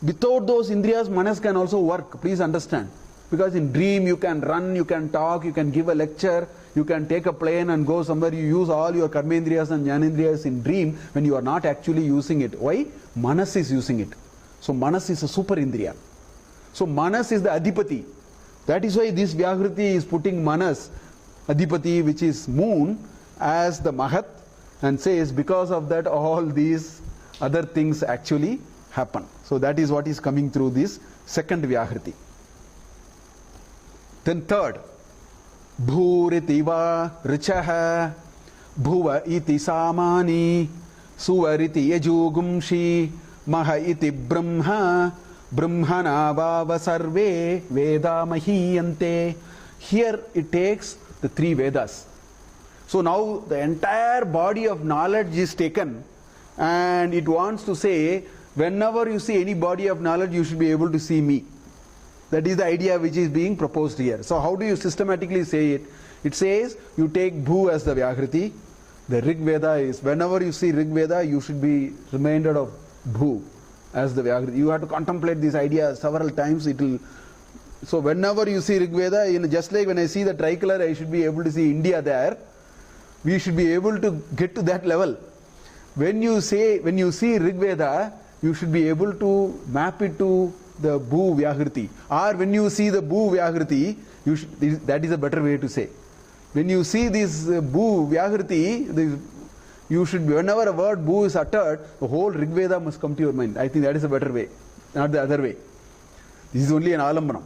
without those Indriyas, Manas can also work, please understand. Because in dream you can run, you can talk, you can give a lecture, you can take a plane and go somewhere. You use all your Karmendriyas and Jnanendriyas in dream when you are not actually using it. Why? Manas is using it. So Manas is a super Indriya. So Manas is the Adhipati. That is why this Vyahriti is putting Manas, Adhipati, which is moon, as the Mahat, and says because of that all these other things actually happen. So that is what is coming through this second Vyahriti. Then third, Bhuriti va Richaha, Bhuva iti Samani, Suvariti Yajugumshi, Maha iti Brahma, Brahmana Vava Sarve, Veda Mahiyante. Here it takes the 3 Vedas. So now the entire body of knowledge is taken, and it wants to say, whenever you see any body of knowledge, you should be able to see me. That is the idea which is being proposed here. So how do you systematically say it? It says you take Bhu as the Vyahriti. The Rig Veda is, whenever you see Rig Veda, you should be reminded of Bhu as the Vyahriti. You have to contemplate this idea several times. So whenever you see Rig Veda, just like when I see the tricolor, I should be able to see India there. We should be able to get to that level. When you see Rig Veda, you should be able to map it to the Bhu Vyahriti. Or when you see the Bhu Vyahriti, that is a better way to say. When you see this bhuv, vyahriti, you should, whenever a word bhuv is uttered, the whole Rig Veda must come to your mind. I think that is a better way, not the other way. This is only an alambanam.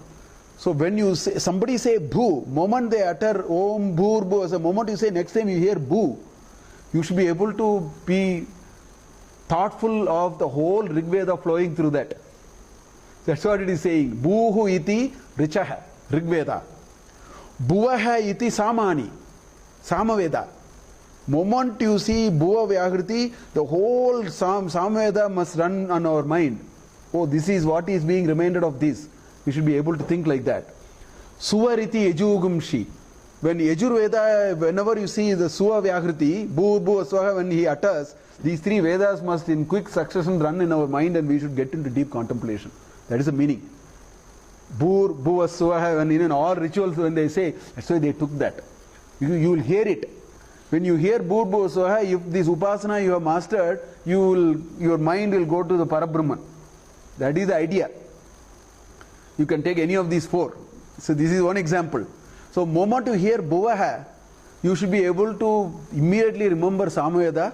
So when you say, somebody say bhu, moment they utter om bhur bhu, as a moment you say, next time you hear bhu, you should be able to be thoughtful of the whole Rig Veda flowing through that. That's what it is saying. Bhuhu iti richaha, Rig Veda. Bhuvaha iti samani, Samaveda. Moment you see bhuva vyahriti, the whole Samaveda must run on our mind. Oh, this is what is being reminded of this. We should be able to think like that. Suvariti ejugumshi. When Yajurveda, whenever you see the suva vyahriti, bhu, bhu, swaha, when he utters, these three Vedas must in quick succession run in our mind and we should get into deep contemplation. That is the meaning. Bhur, bhuva, swaha, when in all rituals when they say, that's why they took that. You will hear it. When you hear bhur, bhuva, swaha, if this upasana you have mastered, your mind will go to the Parabrahman. That is the idea. You can take any of these four. So this is one example. So moment you hear bhuvaha, you should be able to immediately remember Samaveda.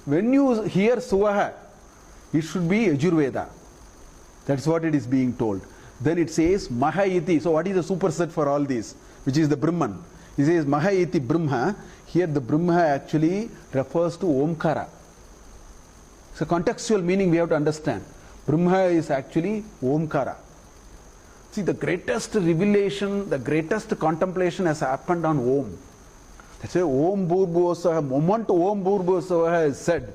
When you hear suvaha, it should be Yajurveda. That's what it is being told. Then it says maha iti. So what is the superset for all these? Which is the Brahman. He says maha iti Brahma. Here the Brahma actually refers to Omkara. It's a contextual meaning we have to understand. Brahma is actually Omkara. See, the greatest revelation, the greatest contemplation has happened on Om. That's why Om Bhurbhuvasaha, moment Om Bhurbhuvasaha is said.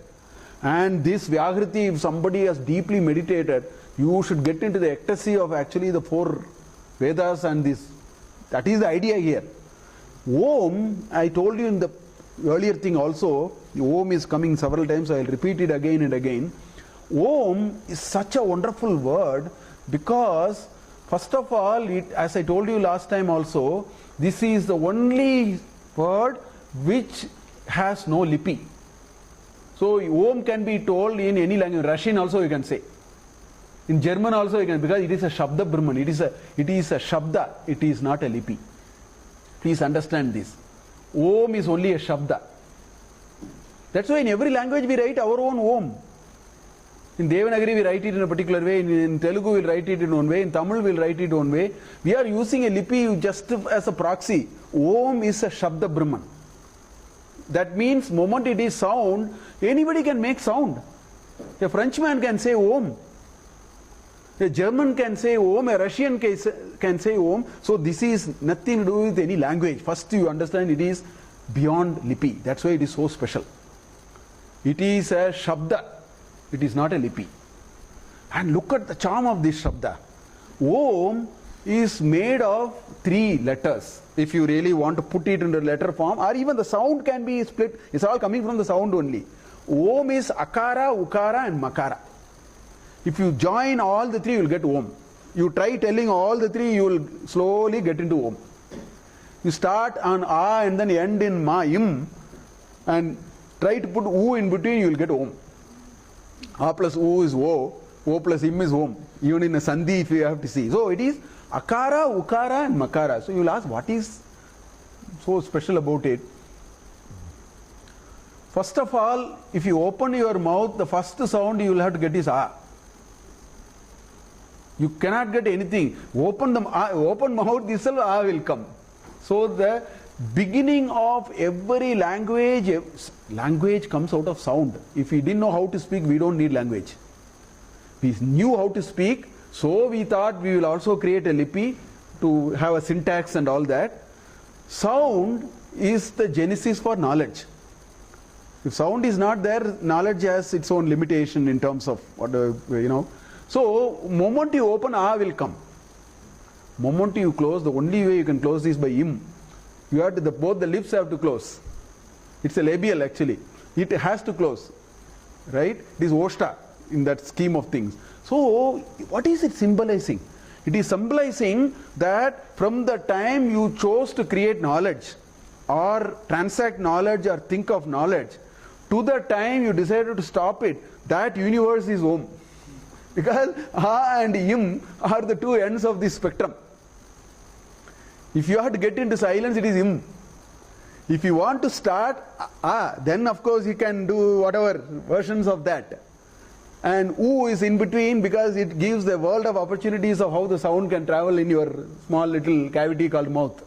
And this Vyahriti, if somebody has deeply meditated, you should get into the ecstasy of actually the four Vedas and this. That is the idea here. Om, I told you in the earlier thing also, Om is coming several times, I will repeat it again and again. Om is such a wonderful word because first of all, as I told you last time also, this is the only word which has no lipi. So Om can be told in any language. Russian also you can say. In German also you can, because it is a Shabda Brahman. It is a Shabda. It is not a lipi. Please understand this. Om is only a Shabda. That's why in every language we write our own Om. In Devanagari we write it in a particular way, in Telugu we'll write it in one way, in Tamil we'll write it one way. We are using a lipi just as a proxy. Om is a Shabda Brahman. That means moment it is sound, anybody can make sound. A Frenchman can say Om. A German can say Om, a Russian can say Om. So this is nothing to do with any language. First you understand it is beyond lipi. That's why it is so special. It is a Shabda. It is not a lipi. And look at the charm of this Shabda. Om is made of 3 letters. If you really want to put it into letter form, or even the sound can be split. It's all coming from the sound only. Om is Akara, Ukara and Makara. If you join all the 3, you will get Om. You try telling all the 3, you will slowly get into Om. You start on A and then end in Ma, Im, and try to put U in between, you will get Om. A plus U is O plus Im is Om. Even in a Sandhi, if you have to see. So it is Akara, Ukara and Makara. So you will ask, what is so special about it? First of all, if you open your mouth, the first sound you will have to get is A. You cannot get anything. Open mouth, this A will come. So the beginning of every language comes out of sound. If we didn't know how to speak, we don't need language. We knew how to speak, so we thought we will also create a lipi to have a syntax and all that. Sound is the genesis for knowledge. If sound is not there, knowledge has its own limitation in terms of what So, moment you open, A will come. Moment you close, the only way you can close is by Im. You have to, both the lips have to close. It's a labial actually. It has to close. Right? It is Oshta in that scheme of things. So, what is it symbolizing? It is symbolizing that from the time you chose to create knowledge or transact knowledge or think of knowledge, to the time you decided to stop it, that universe is Om. Because A and Im are the 2 ends of this spectrum. If you have to get into silence, it is Im. If you want to start, then of course you can do whatever versions of that. And U is in between because it gives the world of opportunities of how the sound can travel in your small little cavity called mouth.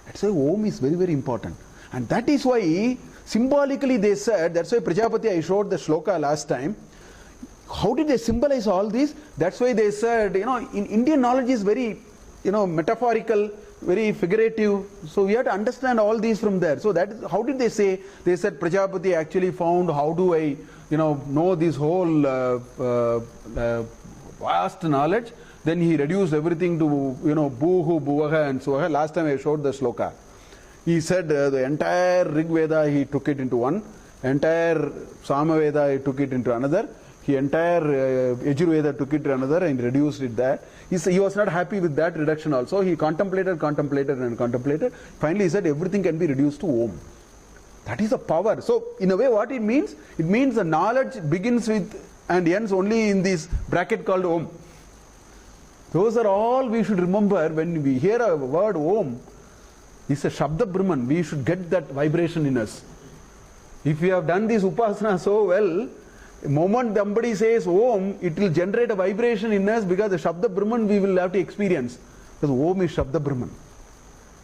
That's why Om is very, very important. And that is why symbolically they said, that's why Prajapati, I showed the shloka last time. How did they symbolize all this? That's why they said, in Indian knowledge is very, metaphorical, very figurative. So we have to understand all these from there. So that is, how did they say? They said Prajapati actually found, how do I, know this whole vast knowledge. Then he reduced everything to, bhuv, bhuvaha and suva. Last time I showed the shloka. He said the entire Rig Veda, he took it into one. Entire Samaveda, he took it into another. He entire Yajurveda took it to another and reduced it there. He was not happy with that reduction also. He contemplated. Finally he said everything can be reduced to Om. That is a power. So in a way what it means the knowledge begins with and ends only in this bracket called Om. Those are all we should remember when we hear a word Om. It's a Shabda Brahman. We should get that vibration in us. If we have done this upasana so well, the moment somebody says Om, it will generate a vibration in us because the Shabda Brahman we will have to experience. Because Om is Shabda Brahman.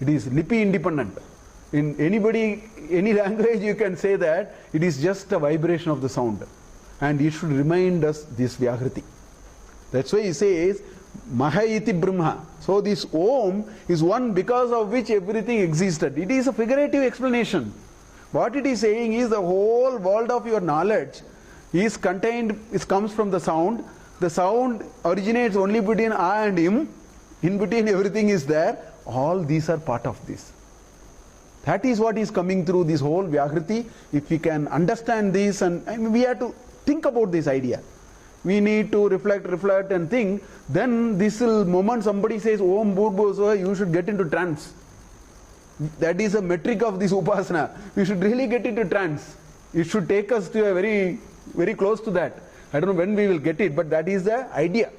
It is Lipi independent. In any language you can say that it is just a vibration of the sound. And it should remind us this vyahriti. That's why he says, maha iti brahma. So this Om is one because of which everything existed. It is a figurative explanation. What it is saying is the whole world of your knowledge is contained, it comes from the sound. The sound originates only between I and him. In between everything is there. All these are part of this. That is what is coming through this whole vyahriti. If we can understand this, and we have to think about this idea. We need to reflect and think. Then this will, moment somebody says Om Bhur Bhuv Suva, you should get into trance. That is a metric of this upasana. We should really get into trance. It should take us to a very, very close to that. I don't know when we will get it, but that is the idea.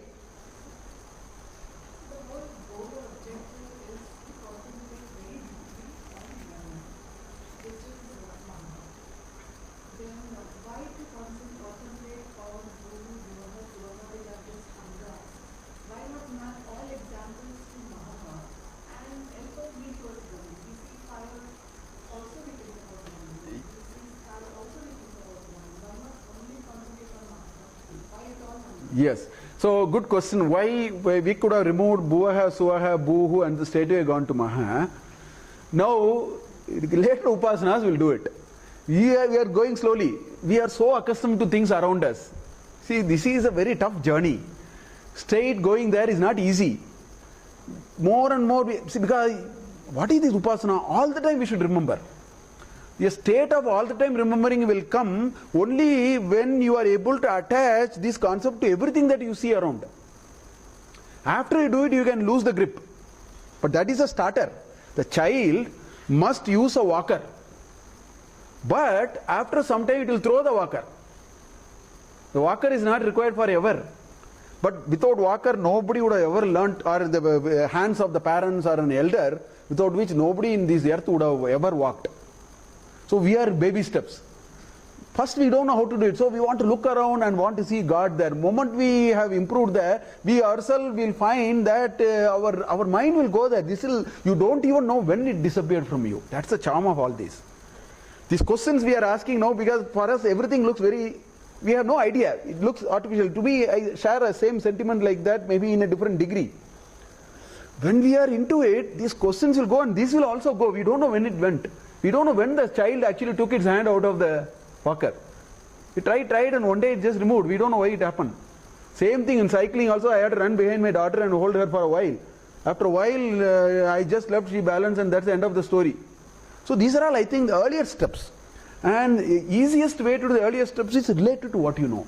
Yes. So good question. Why we could have removed bhuvaha, suvaha, bhuhu and straightway gone to maha. Now later upasanas will do it. We are going slowly. We are so accustomed to things around us. See, this is a very tough journey. Straight going there is not easy. More and more, because what is this upasana? All the time we should remember. A state of all the time remembering will come only when you are able to attach this concept to everything that you see around. After you do it, you can lose the grip. But that is a starter. The child must use a walker. But after some time, it will throw the walker. The walker is not required forever. But without walker, nobody would have ever learnt, or in the hands of the parents or an elder, without which nobody in this earth would have ever walked. So we are baby steps. First we don't know how to do it. So we want to look around and want to see God there. Moment we have improved there, we ourselves will find that our mind will go there. You don't even know when it disappeared from you. That's the charm of all this. These questions we are asking now, because for us everything looks very, we have no idea. It looks artificial. To me, I share a same sentiment like that, maybe in a different degree. When we are into it, these questions will go and this will also go. We don't know when it went. We don't know when the child actually took its hand out of the walker. He tried and one day it just removed. We don't know why it happened. Same thing in cycling also. I had to run behind my daughter and hold her for a while. After a while, I just left, she balanced, and that's the end of the story. So these are all, I think, the earlier steps. And easiest way to do the earlier steps is related to what you know.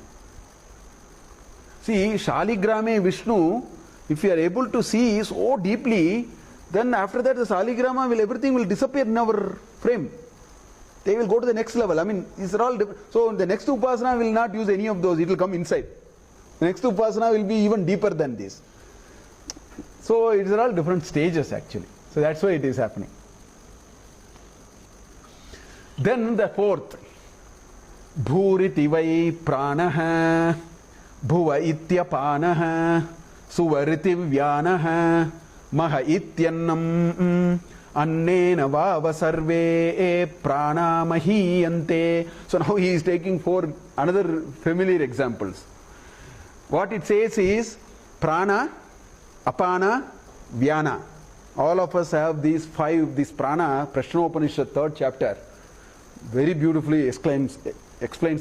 See, Shaligrame Vishnu, if you are able to see so deeply, then after that the Saligrama everything will disappear in our frame. They will go to the next level. I mean, these are all different. So the next upasana will not use any of those. It will come inside. The next upasana will be even deeper than this. So it is all different stages actually. So that's why it is happening. Then the fourth, bhuriti vai pranaha, bhuva ityapanaha, suvariti vyanaha, maha ityannam, annena vava sarve prana mahiyante. So now he is taking another familiar examples. What it says is prana, apana, vyana. All of us have these five, this prana, Prashna Upanishad, 3rd chapter, very beautifully explains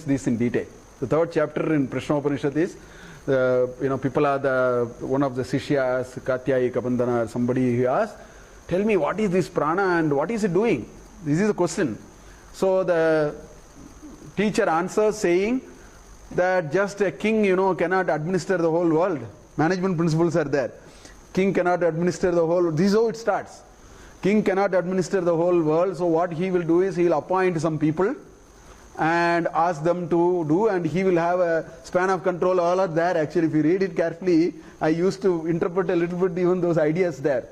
this in detail. The 3rd chapter in Prashna Upanishad is, people are one of the Sishyas, Katyayika Bandhana, somebody who asked, tell me what is this prana and what is it doing? This is the question. So the teacher answers saying that just a king, cannot administer the whole world. Management principles are there. King cannot administer the whole, this is how it starts. King cannot administer the whole world, so what he will do is he will appoint some people and ask them to do, and he will have a span of control. All are there actually. If you read it carefully, I used to interpret a little bit even those ideas there.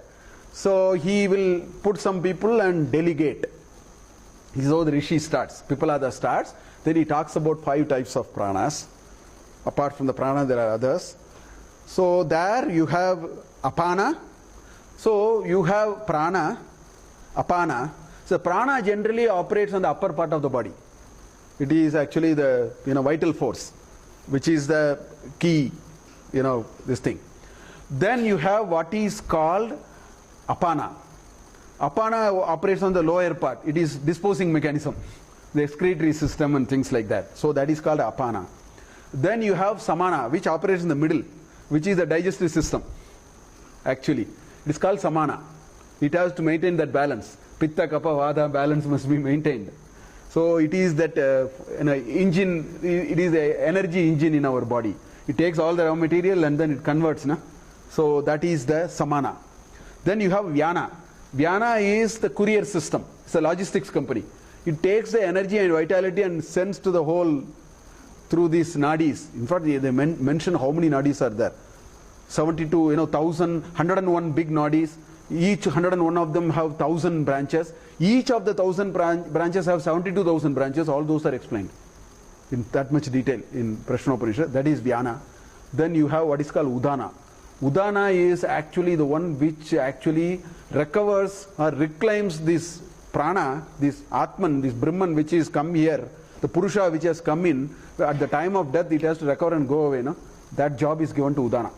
So he will put some people and delegate. This is how the Rishi starts. Pipalada starts. Then he talks about 5 types of pranas. Apart from the prana, there are others. So there you have apana. So you have prana, apana. So prana generally operates on the upper part of the body. It is actually the vital force, which is the key, this thing. Then you have what is called apana. Apana operates on the lower part. It is disposing mechanism, the excretory system and things like that. So that is called apana. Then you have samana, which operates in the middle, which is the digestive system. Actually, it is called samana. It has to maintain that balance. Pitta, kapha, vata balance must be maintained. So it is that engine. It is the energy engine in our body. It takes all the raw material and then it converts. So that is the samana. Then you have vyana. Vyana is the courier system. It's a logistics company. It takes the energy and vitality and sends to the whole through these nadis. In fact, they mention how many nadis are there. 72, 1,000, 101 big nadis. Each 101 of them have 1,000 branches. Each of the 1,000 branches have 72,000 branches. All those are explained in that much detail in Prashna Upanishad. That is Vyana. Then you have what is called Udana. Udana is actually the one which actually recovers or reclaims this prana, this Atman, this Brahman which is come here, the Purusha which has come in. At the time of death it has to recover and go away. That job is given to Udana.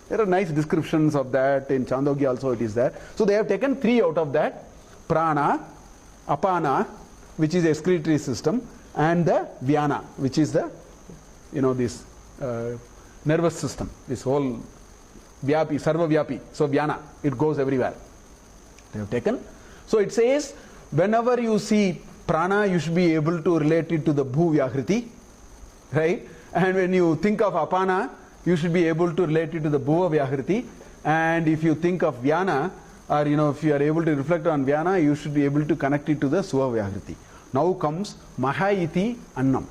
There are nice descriptions of that in Chandogya also it is there. So they have taken 3 out of that. Prana, Apana, which is the excretory system, and the Vyana, which is the, this nervous system, this whole Vyapi, Sarva Vyapi. So Vyana, it goes everywhere. They have taken. So it says, whenever you see prana, you should be able to relate it to the bhuv vyahriti, right? And when you think of apana, you should be able to relate it to the bhuva vyahriti. And if you think of vyana, or if you are able to reflect on vyana, you should be able to connect it to the suva vyahriti. Now comes maha iti annam.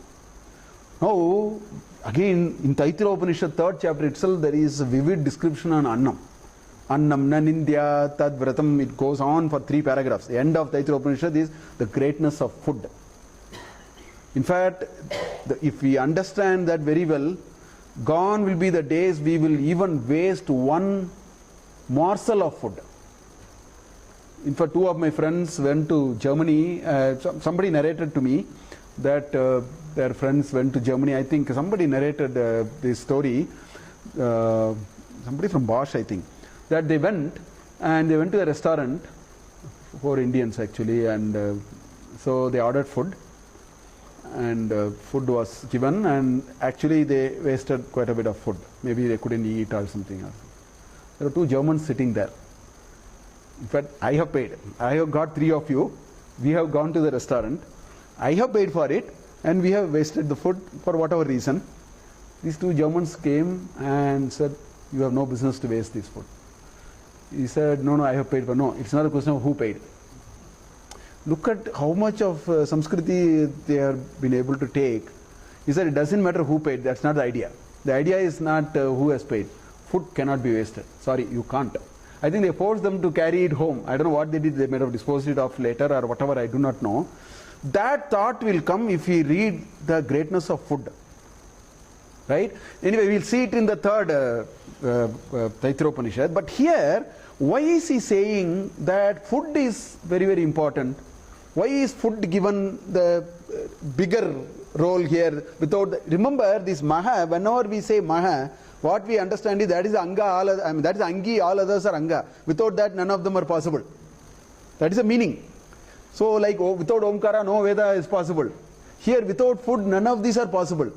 Now again in Taittiriya Upanishad 3rd chapter itself there is a vivid description on annam. Annam na nindya tad vratam. It goes on for 3 paragraphs. The end of Taittiriya Upanishad is the greatness of food. In fact, if we understand that very well, gone will be the days we will even waste one morsel of food. In fact, 2 of my friends went to Germany. Somebody narrated to me that their friends went to Germany. I think somebody narrated this story. Somebody from Bosch, I think. That they went to a restaurant for Indians actually, and so they ordered food, and food was given, and actually they wasted quite a bit of food. Maybe they couldn't eat or something else. There were 2 Germans sitting there. In fact, I have paid. I have got 3 of you. We have gone to the restaurant. I have paid for it, and we have wasted the food for whatever reason. These 2 Germans came and said, "You have no business to waste this food." He said, no, I have paid for. No, it's not a question of who paid. Look at how much of Samskriti they have been able to take. He said, it doesn't matter who paid. That's not the idea. The idea is not who has paid. Food cannot be wasted. Sorry, you can't. I think they forced them to carry it home. I don't know what they did. They might have disposed it off later or whatever. I do not know. That thought will come if we read the greatness of food. Right? Anyway, we'll see it in the third Taittiriya Upanishad. But here, why is he saying that food is very, very important? Why is food given the bigger role here? Remember this maha, whenever we say maha, what we understand is that is anga, that is angi, all others are anga. Without that, none of them are possible. That is the meaning. So, like without Omkara, no Veda is possible. Here, without food, none of these are possible.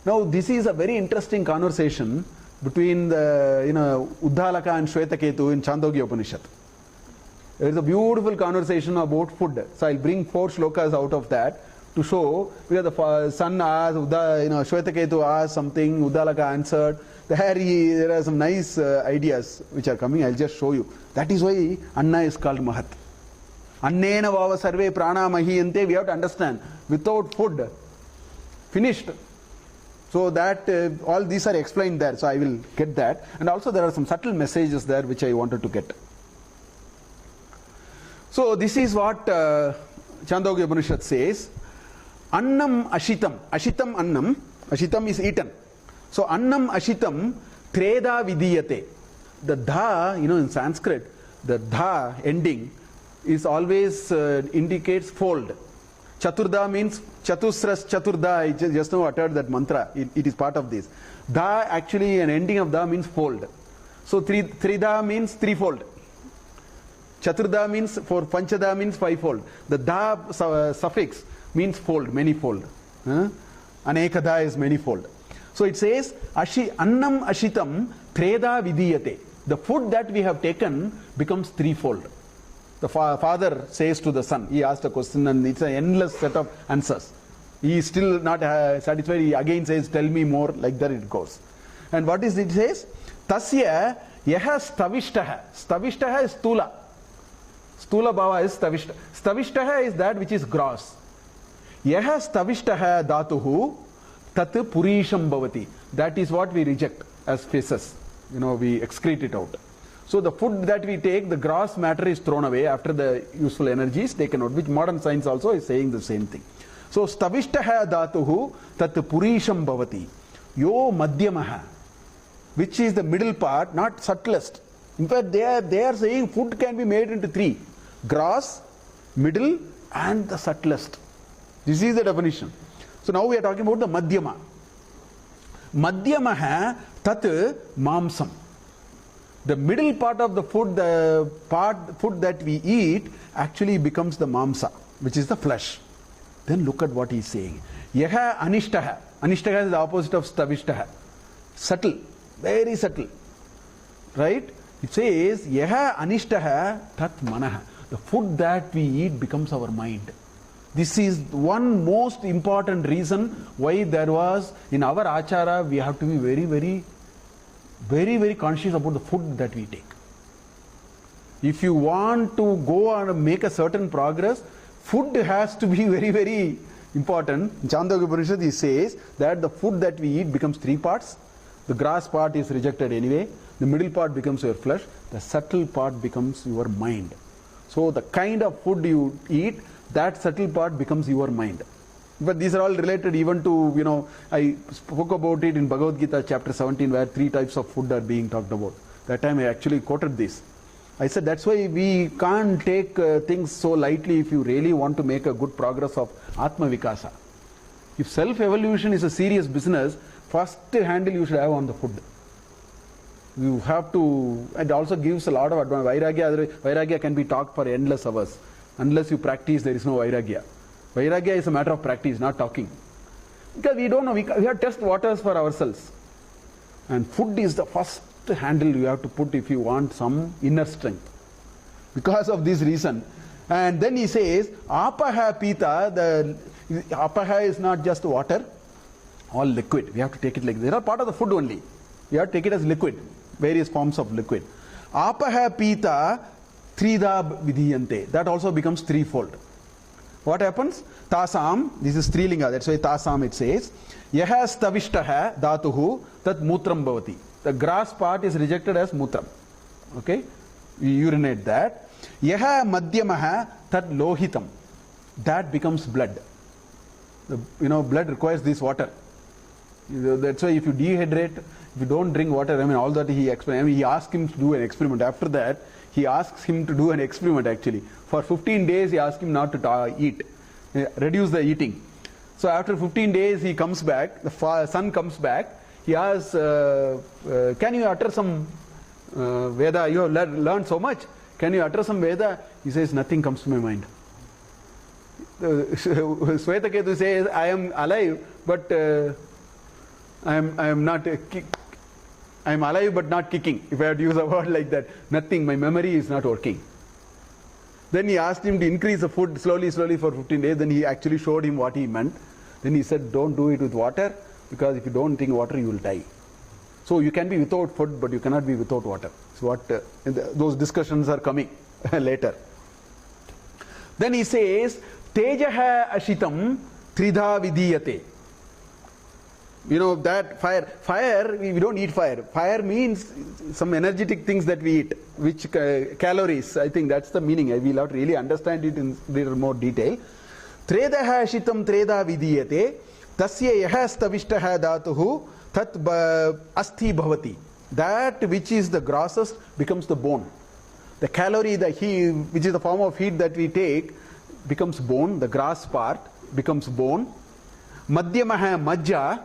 Now, this is a very interesting conversation between the Uddalaka and Shvetaketu in Chandogya Upanishad. There is a beautiful conversation about food. So I'll bring 4 shlokas out of that to show, because the son asked, Shvetaketu asked something, Uddalaka answered. There are some nice ideas which are coming. I'll just show you. That is why Anna is called Mahat. Annena vava sarve prana mahiyante. We have to understand. Without food, finished. So that all these are explained there. So I will get that. And also there are some subtle messages there which I wanted to get. So this is what Chandogya Upanishad says. Annam ashitam. Ashitam annam. Ashitam is eaten. So annam ashitam treda vidiyate. The dha, in Sanskrit, the dha ending is always indicates fold. Chaturda means chatusras chaturda. I just now uttered that mantra. It is part of this. Da, actually an ending of da means fold. So trida means threefold. Chaturda means for panchada means fivefold. The da suffix means fold, manifold. Anekada is manifold. So it says annam ashitam treda vidiyate. The food that we have taken becomes threefold. The father says to the son, he asked a question and it's an endless set of answers. He is still not satisfied. He again says, tell me more, like that it goes. And what is it says? Tasya yaha stavishtaha. Stavishtaha is stula. Stula bhava is stavishtaha. Stavishtaha is that which is gross. Yaha stavishtaha dhatuhu tat purisham bhavati. That is what we reject as faces. We excrete it out. So the food that we take, the gross matter is thrown away after the useful energy is taken out, which modern science also is saying the same thing. So stavishtaha dhatuhu tat purisham bhavati. Yo madhyamaha, which is the middle part, not subtlest. In fact, they are saying food can be made into 3. Gross, middle and the subtlest. This is the definition. So now we are talking about the madhyama. Madhyamaha tat mamsam. The middle part of the food, food that we eat, actually becomes the mamsa, which is the flesh. Then look at what he is saying. Yaha anishtaha. Anishtaha is the opposite of stavishtaha. Subtle, very subtle. Right? It says, Yaha anishtaha tat manaha. The food that we eat becomes our mind. This is one most important reason why there was, in our achara, we have to be very, very, very, very conscious about the food that we take. If you want to go and make a certain progress, food has to be very, very important. In Chandogya Upanishad, he says that the food that we eat becomes 3 parts. The grass part is rejected anyway. The middle part becomes your flesh. The subtle part becomes your mind. So the kind of food you eat, that subtle part becomes your mind. But these are all related even to, I spoke about it in Bhagavad Gita chapter 17 where 3 types of food are being talked about. That time I actually quoted this. I said that's why we can't take things so lightly if you really want to make a good progress of Atma Vikasa. If self-evolution is a serious business, first handle you should have on the food. You have to, it also gives a lot of advantage. Vairagya can be talked for endless hours. Unless you practice, there is no Vairagya. Vairagya is a matter of practice, not talking. Because we don't know, we have to test waters for ourselves. And food is the first handle you have to put if you want some inner strength. Because of this reason. And then he says, apaha pita, the apaha is not just water, all liquid. We have to take it like, they are part of the food only. We have to take it as liquid, various forms of liquid. Apaha pita trida vidiyante. That also becomes threefold. What happens? Tasam, this is Strilinga, that's why Tasam it says, Yaha stavishtaha dhatuhu tat mutram bhavati. The grass part is rejected as mutram. Okay? We urinate that. Yaha madhyamaha tat lohitam. that becomes blood. Blood requires this water. That's why if you dehydrate, if you don't drink water, all that he explained. He asked him to do an experiment. After that, he asks him to do an experiment actually. For 15 days, he asked him not to eat, reduce the eating. So after 15 days, he comes back, the son comes back. He asks, can you utter some Veda? You have learned so much. Can you utter some Veda? He says, nothing comes to my mind. Swetaketu says, I am alive, but I am not I am alive but not kicking, if I had to use a word like that. Nothing, my memory is not working. Then he asked him to increase the food slowly for 15 days. Then he actually showed him what he meant. Then he said, don't do it with water, because if you don't drink water, you will die. So you can be without food, but you cannot be without water. So those discussions are coming later. Then he says, Tejaha ashitam tridha vidiyate. That fire, we don't eat fire. Fire means some energetic things that we eat, which calories. I think that's the meaning. We will have to really understand it in little more detail. Tredaha shitam treda vidiyate, tasya yaha stavishtaha dhatuhu tat asti bhavati. That which is the grossest becomes the bone. The calorie, the heat, which is the form of heat that we take, becomes bone. The grass part becomes bone. Madhyamaha majja,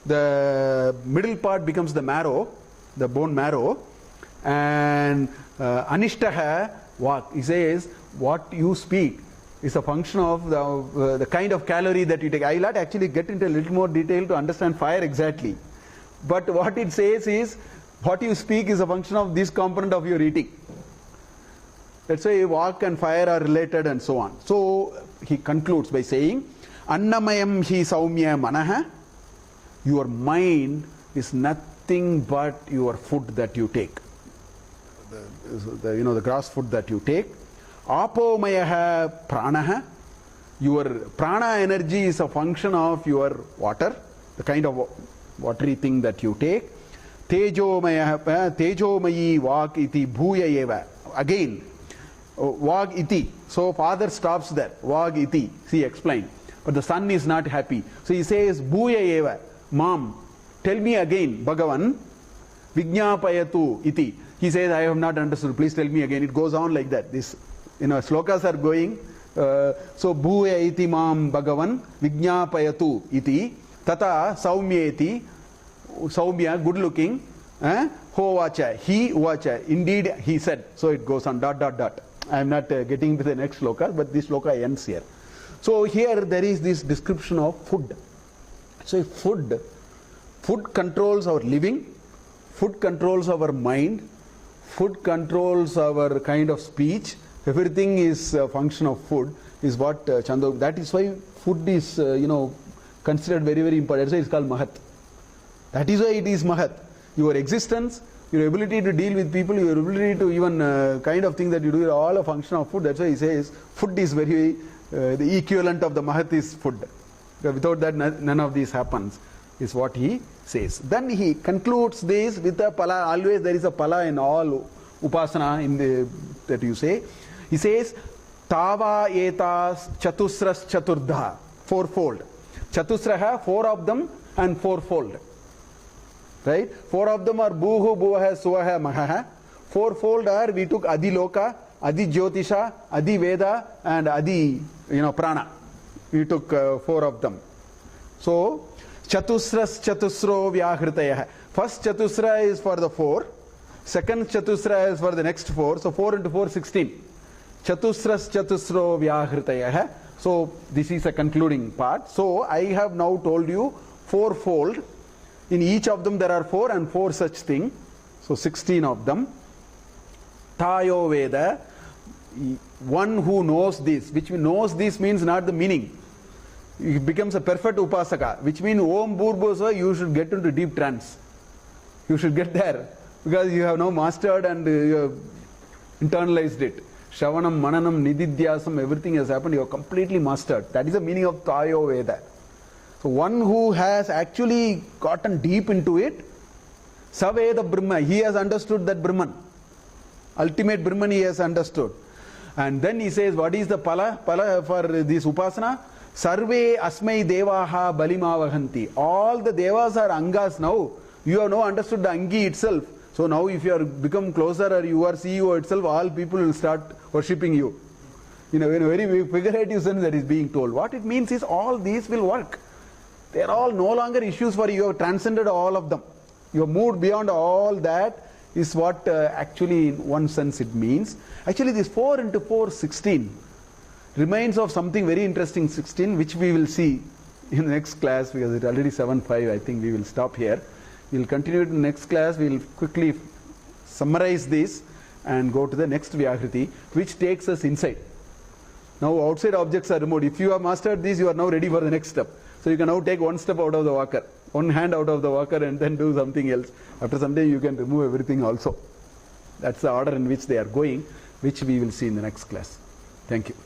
the middle part becomes the marrow, the bone marrow. And anishtaha vak. He says, what you speak is a function of the kind of calorie that you take. I will not actually get into a little more detail to understand fire exactly. But what it says is, what you speak is a function of this component of your eating. Let's say vak and fire are related and so on. So he concludes by saying, Annamayam hi saumya manaha. Your mind is nothing but your food that you take. The grass food that you take. Apomayaha pranaha. Your prana energy is a function of your water, the kind of watery thing that you take. Tejomayi vak iti bhuya eva. Again, vag iti. So father stops there. Vag iti. See, explained. But the son is not happy. So he says, bhuya eva. Mom, tell me again, Bhagavan, vijñāpayatu iti. He says, I have not understood. Please tell me again. It goes on like that. This, slokas are going. So, bhuya iti mam Bhagavan, vijñāpayatu iti. Tata saumyeti. Saumya, good looking. Ho vacha, he vacha. Indeed, he said. So it goes on, ... I am not getting to the next sloka, but this sloka ends here. So here there is this description of food. So food controls our living, food controls our mind, food controls our kind of speech. Everything is a function of food, is what Chandra. That is why food is considered very, very important. That's why it's called mahat. That is why it is mahat. Your existence, your ability to deal with people, your ability to even kind of thing that you do, are all a function of food. That's why he says food is very, the equivalent of the mahat is food. Without that, none of this happens, is what he says. Then he concludes this with a pala. Always there is a pala in all upasana that you say. He says, Tava etas chatusras chaturdha, fourfold. Chatusraha, four of them, and fourfold. Right? Four of them are bhuv, bhuvaha, suvaha, maha. Fourfold are, we took Adi Loka, Adi Jyotisha, Adi Veda, and Adi, Prana. We took four of them. So, chatusras chatusro vyahritaya. First chatusra is for the four. Second chatusra is for the next four. So 4 into 4, 16. Chatusras chatusro vyahritaya. So this is a concluding part. So I have now told you fourfold. In each of them there are 4 and 4 such things. So 16 of them. Tayo Veda. One who knows this, which knows this means not the meaning. It becomes a perfect upasaka, which means Om Bhurbhusva, you should get into deep trance. You should get there, because you have now mastered and you have internalized it. Shravanam, Mananam, Nididhyasam, everything has happened, you have completely mastered. That is the meaning of Tayo Veda. So one who has actually gotten deep into it, Saveda Brahma, he has understood that Brahman. Ultimate Brahman he has understood. And then he says, what is the pala? Pala for this upasana? Sarve asmai devaha balimavahanti. All the devas are angas now. You have now understood the angi itself. So now if you are become closer or you are CEO itself, all people will start worshipping you. In a very figurative sense that is being told. What it means is all these will work. They are all no longer issues for you. You have transcended all of them. You have moved beyond all that is what actually in one sense it means. Actually this 4 into 4, 16 remains of something very interesting 16 which we will see in the next class because it's already 7:05. I think we will stop here. We will continue in the next class. We will quickly summarize this and go to the next vyahriti which takes us inside. Now outside objects are removed. If you have mastered this, you are now ready for the next step. So you can now take one step out of the walker, one hand out of the walker and then do something else. After some time you can remove everything also. That's the order in which they are going, which we will see in the next class. Thank you.